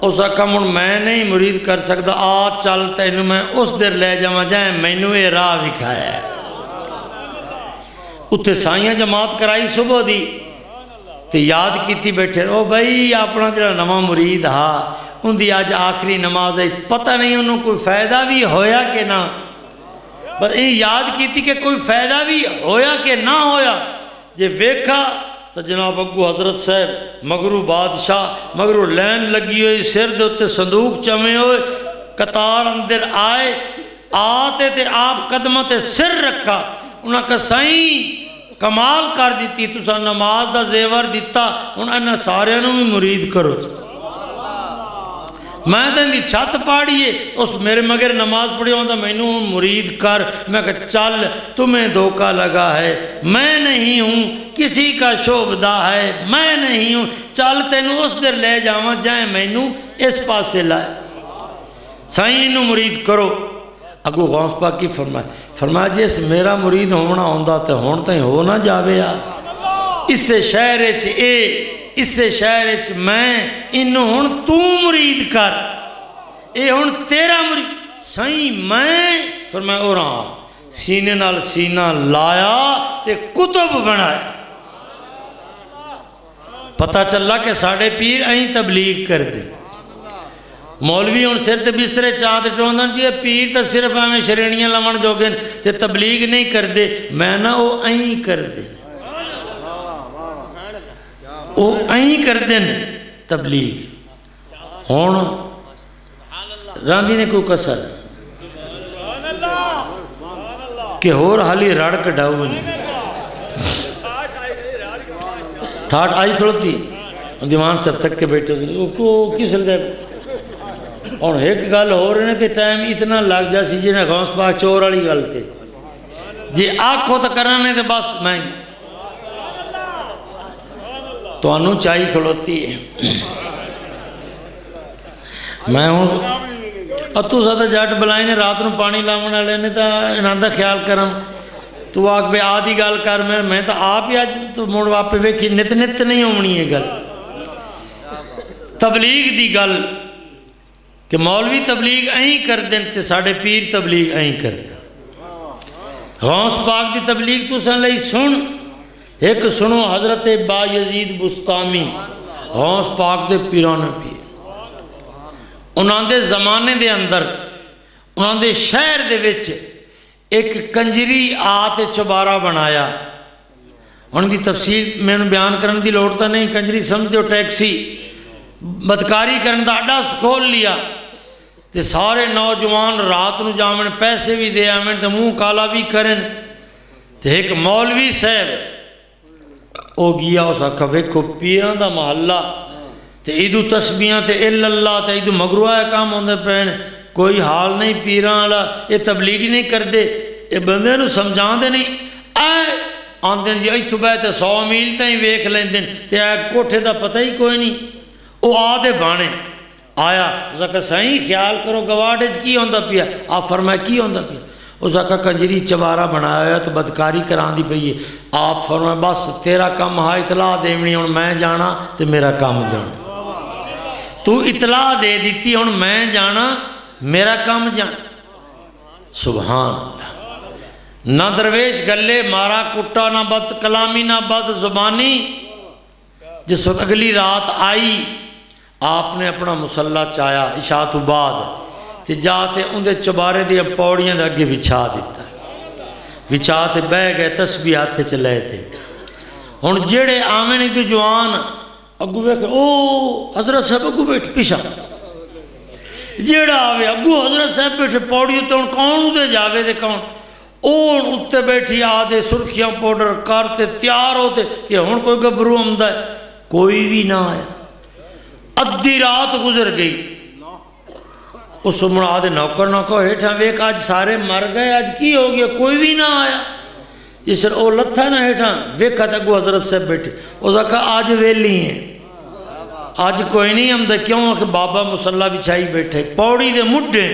اس اکمن میں نہیں مرید کر سکتا، آج چلتا انہوں میں اس در لے جمع جائیں میں انہوں یہ راہ بکھایا ہے۔ اتھے سائیاں جماعت کرائی صبح دی تے یاد کیتی بیٹھے او بھائی اپنا جڑا نواں مرید ہا ان دی آج آخری نماز ہے، پتہ نہیں انہوں کوئی فائدہ بھی ہویا کہ نہ، بس یہ یاد کیتی کہ کوئی فائدہ بھی ہویا کہ نہ ہویا، جے ویکھا تو جناب اگو حضرت صاحب مگرو بادشاہ مگرو لین لگی ہوئی سر دے اتے صندوق چمے ہوئے قطار اندر آئے آتے تے آپ قدمہ تے سر رکھا، انہاں کا سائیں کمال کر دیتی تُسا نماز دا زیور دیتا انہاں سارے انہوں بھی مرید کرو، میں تو اندھی چھت پاڑیے اس میرے مگر نماز پڑھی ہوتا میں انہوں مرید کر، میں کہا چل تمہیں دھوکہ لگا ہے، میں نہیں ہوں کسی کا شعبدہ ہے، میں نہیں ہوں، چل تینوں اس در لے جاواں جائیں میں انہوں اس پاس سے لائے، سائیں انہوں مرید کرو۔ اگو غوث پاک کی فرمایا جیس میرا مرید ہونا ہوندہ تے ہونتا ہی ہو نہ جاوے آ، اس سے شہر اچھ اے اس سے شہر اچھ میں انہوں ہون تو مرید کر، اے ہون تیرا مرید، سائیں میں فرمایا اور ہاں سینے نال سینہ لایا تے کتب بنایا، پتہ چلا کہ ساڑھے پیر آئیں تبلیغ کر دیں، مولوی ان سر تے بسترے چاہت ٹوندن جی پیر تا صرف ہمیں شرینیاں لمن جو گئن تے تبلیغ نہیں کر دے، میں نہ او آئیں کر دے، او آئیں کر دیں تبلیغ ہون راندی نے کوئی کسر کہ ہور حالی رڑ کٹاؤ بنی ٹھاٹ آئی کھڑوتی دیوان سب تک کے بیٹھے کو کس لدے اور ایک گل ہو رہے تھے ٹائم اتنا لگ جا سی جنہیں غوث پاک چور والی گل تھے جی آنکھوں تو کرنے تھے بس میں تو انہوں چاہی کھڑوتی ہے میں ہوں اتو ساتھ جاٹ بلائیں نے رات نو پانی لاؤنا لینے تا انہاں دا خیال کرم تو آگ بے آدھی گل کر میں تو آپ ہی آج تو موڑ واپے ویکھی نت نہیں ہونی ہے گل تبلیغ دی گل کہ مولوی تبلیغ این کر دیں تے ساڑھے پیر تبلیغ این کر دیں غوث پاک دی تبلیغ تو سن لئی سن ایک سنو حضرت با یزید بستامی غوث پاک دے پیرانے پیر انہاں دے زمانے دے اندر انہاں دے شہر دے وچ ایک کنجری آتے چبارہ بنایا انہاں دی تفسیر میں نے بیان کرنے دی لوڑتا نہیں کنجری سمجھ دو ٹیکسی بدکاری کرنے دا اڈا کھول لیا تے سارے نوجوان رات نو جامن پیسے بھی دے آمن تے منہ کالا بھی کرن تے ایک مولوی صاحب او گیا اس آکھا ویکھو پیران دا محلہ تے ایدو تسبیحاں تے اللہ تے ایدو مگروہ کام ہوندے پہنے کوئی حال نہیں پیران اللہ یہ تبلیغ نہیں کر دے یہ بندے نو سمجھان دے نہیں آئے آندے جی ایتھو بیتے 100 میل تائیں ویکھ لیندے تے آئے کوٹھے دا پتہ ہی کوئی نہیں او آدھے بانے آیا اس آکھا سائیں خیال کرو گواڑج کی ہوندہ پیا آپ فرمائے کی ہوندہ پیا اس آکھا کنجری چبارہ بنایا ہے تو بدکاری کران دی پئی ہے آپ فرمائے بس تیرا کام ہاں اطلاع دیونی ہون میں جانا تے میرا کام جانا تو اطلاع دے دیتی ہون میں جانا میرا کام جانا سبحان اللہ نہ درویش گلے مارا کٹا نہ بد کلامی نہ بد زبانی جس وقت اگلی رات آئی آپ نے اپنا مسلح چایا عشاء تو بعد تے جاتے اندے چبارے دیا پوڑیاں دے اگے وچھا دیتا وچھا تے بہ گئے تسبیحات تے چلے تھے ہن جڑے آمنے تو جوان اگو بیٹھ او حضرت صاحب اگو بیٹھ پیشا جڑا آوے اگو حضرت صاحب بیٹھے پوڑی تے ہن کون دے جاوے دے کون اون اتے بیٹھی آدھے سرخیاں پوڈر کرتے تیار ہوتے کہ ہن کوئی گبرو آمدہ ہے کوئی بھی نہ آیا ادھی رات گزر گئی اس مڑا دے نوکر نوکر ہیٹھاں ویک آج سارے مر گئے آج کی ہو گیا کوئی بھی نہ آیا جس او لتھا نہ ہیٹھاں ویکھا تے گو حضرت صاحب بیٹھے اس نے کہا آج ویلی ہیں آج کوئی نہیں ہم دے کیوں کہ بابا مصلح بچھائی بیٹھے پوڑی دے مڈے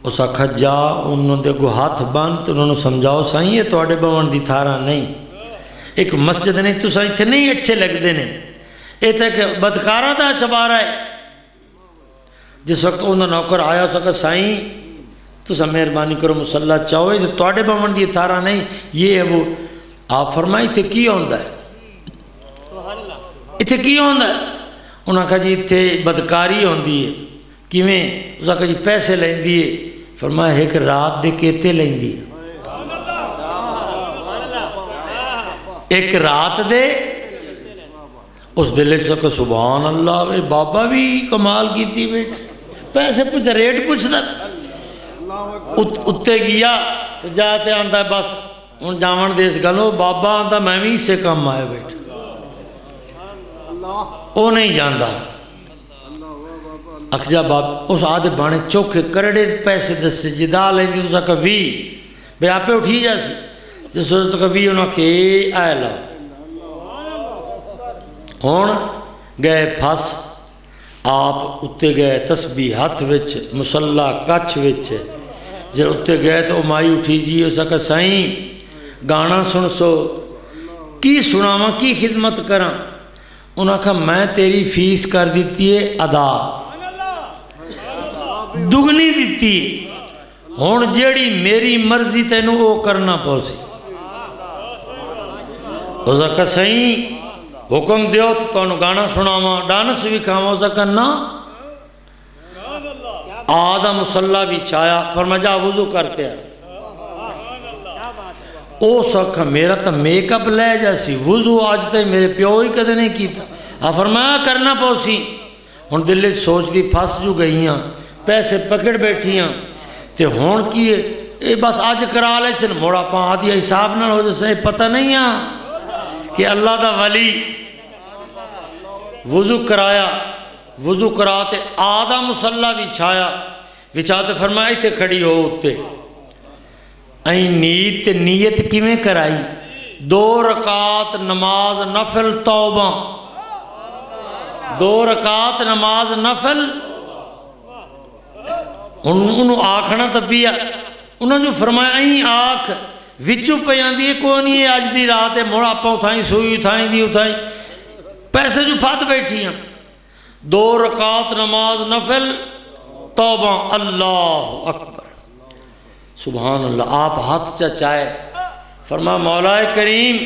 اس نے کہا جا انہوں دے گو ہاتھ باندھ انہوں نے سمجھاؤ سائیں یہ توڑے بون دی تھارا نہیں ایک مسجد نہیں تو سائیں تھے نہیں اچھے لگ دینے یہ تھے کہ بدکارہ دا چبارہ ہے جس وقت انہوں نے نوکر آیا اس نے کہا سائیں تو سا مہربانی کرو مصلح چاہو یہ توڑے بون دی تھارا نہیں یہ ہے وہ آپ فرمائی تھے کی ہوندہ ہے اتھے کی ہوندہ ہے انہوں نے کہا جی اتھے بدکاری ہوندی ہے کیویں اس نے کہا جی پیسے لیں دیئے فرمایا ایک رات دے کیتے لیں دیئے ایک رات دے اس دلے سے کہا سبحان اللہ بے بابا بھی کمال کی تھی بیٹھ پیسے پوچھ ریٹ پوچھ دا اتے گیا جاتے آندہ ہے بس ان جاون دیس گلو بابا آندہ میں بھی اس سے کم آئے بیٹھ وہ نہیں جاندہ اکجا باب اس آدھے بانے چوکے کرڑے پیسے دس سے جدا لیں دی تو سا کبھی بے آپ پہ اٹھی جیسی جس وقت کبھی انہوں کہ آئے لاؤ ہون گئے پھاس آپ اتے گئے تسبیح ہاتھ وچ مصلح کچھ وچ جب اتے گئے تو مائی اٹھی جی اسا کہ سائیں گانا سن سو کی سناواں کی خدمت کراں انہوں نے کہا میں تیری فیس کر دیتی ہے ادا دگنی دیتی ہے ہون جیڑی میری مرضی تینوں وہ کرنا پوسی اسا کہ سائیں حکم دیو تو انہوں گانا سناواں ڈانس بھی کھاواں اسا کہ نا آدھا مصلح بھی چایا فرمایا جا وضو کرتے ہیں او سکھا میرا تا میک اپ لے جیسی وضو آج تے میرے پیو ہی کدے نہیں کیتا فرمایا کرنا پوسی ہون دلے سوچ دی پھاس جو گئیاں پیسے پکڑ بیٹھیاں تے ہون کیے اے بس آج کرا لے چن موڑا پاں آدھیا حساب نہ ہو جیسے پتہ نہیں کہ اللہ دا ولی وضو کرایا وضو کراتے آدھا مصلح بھی چھایا وچاتے فرمائی تے کھڑی ہو اتے این نیت کیویں کرائی 2 رکعت نماز نفل توبہ 2 رکعت نماز نفل انہوں آکھنا تبیا انہوں جو فرمایا این آکھ وچو پیاں دیئے کوئی نہیں ہے آج دی رات ہے موڑا پاں اتھائیں سوئی اتھائیں دی اتھائیں پیسے جو پھات بیٹھی ہیں 2 رکعت نماز نفل توبہ اللہ اکبر سبحان اللہ آپ ہاتھ چاچائے فرما مولا کریم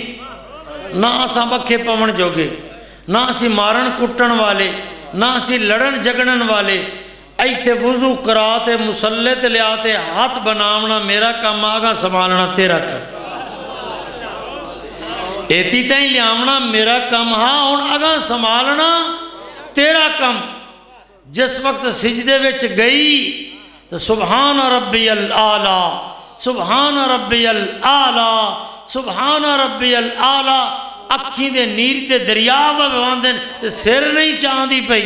نہ آساں بکھے پمن جوگے نہ اسی مارن کٹن والے نہ اسی لڑن جگڑن والے ایتھے وضو کراتے مسلط لیاتے ہاتھ بنامنا میرا کام آگا سنبھالنا تیرا کام ایتی تائیں لیامنا میرا کام ہاں ان آگا سنبھالنا تیرا کام جس وقت سجدے وچ گئی تو سبحان ربی العالی سبحان ربی العالی سبحان ربی العالی اکھیں دے نیر تے دریا باندھن سر نہیں چاندی پئی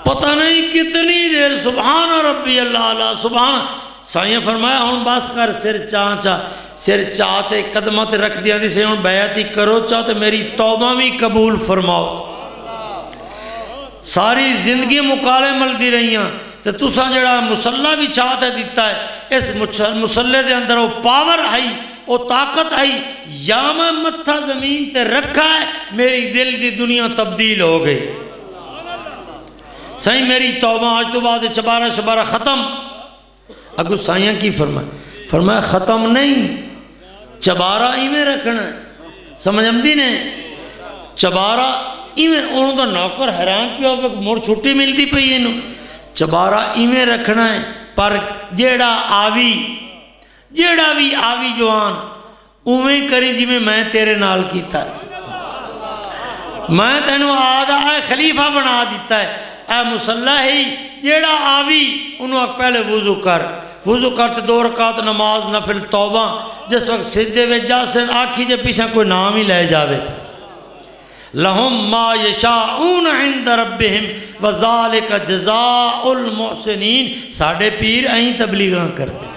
پتہ نہیں کتنی دیر سبحان ربی العالی سبحان سائیں فرمایا ہون باس کر سر سر چاہتے قدمت رکھ دیا دی سے ہون بیعتی کرو چاہتے میری توبہ بھی قبول فرماؤ ساری زندگی مقالے مل دی رہی ہیں تو تُسا جڑا مصلح بھی چاہتا دیتا ہے اس مصلح دے اندر وہ پاور آئی وہ طاقت آئی یا میں متھا زمین تے رکھا ہے میری دل دی دنیا تبدیل ہو گئی سائیں میری توبہ آج تو بعد چبارہ شبارہ ختم اگو سائیاں کی فرمایا ختم نہیں چبارہ ہی میں رکھنا ہے سمجھ امدی نے چبارہ ایویں انہوں کا نوکر حیران پیا موڑ چھٹی ملتی پئی انہوں چبارہ ایویں رکھنا ہے پر جیڑا بھی آوی جوان اویں کری جی میں تیرے نال کیتا ہے میں تینوں آدھا ہے خلیفہ بنا دیتا ہے اے مصلح ہی جیڑا آوی انہوں پہلے وضو کرتے 2 رکعت نماز نفل توبہ جس وقت سجدے وچ جاسن آکھی جے پیچھے کوئی نام ہی لے جاوے لہم ما یشاؤون عند ربہم وَذَلِكَ جَزَاءُ الْمُحْسِنِينَ ساڑھے پیر این تبلیغاں کر دیں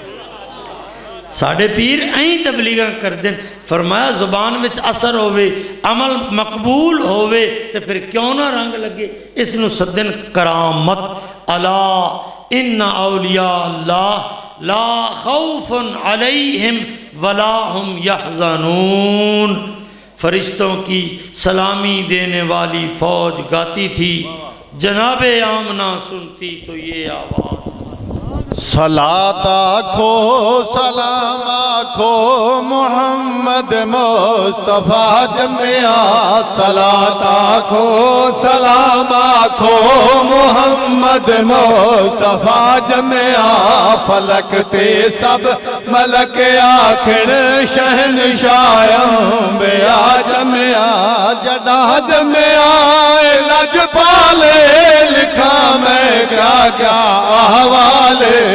ساڑھے پیر این تبلیغاں کر دیں فرمایا زبان وچ اثر ہوئے عمل مقبول ہوئے تو پھر کیوں نہ رنگ لگے اس نو سدن کرامت الا ان اولیاء اللہ لا خوف علیہم ولا ہم یحزنون فرشتوں کی سلامی دینے والی فوج گاتی تھی جناب آمنہ سنتی تو یہ آواز صلاة آکھو سلام آکھو محمد مصطفیٰ جمعہ صلاة آکھو سلام آکھو محمد مصطفیٰ جمعہ فلک تے سب ملک آخر شہنشاہ بیا جمعہ جدا جمعہ لج پالے لکھا میں کیا کیا احوالے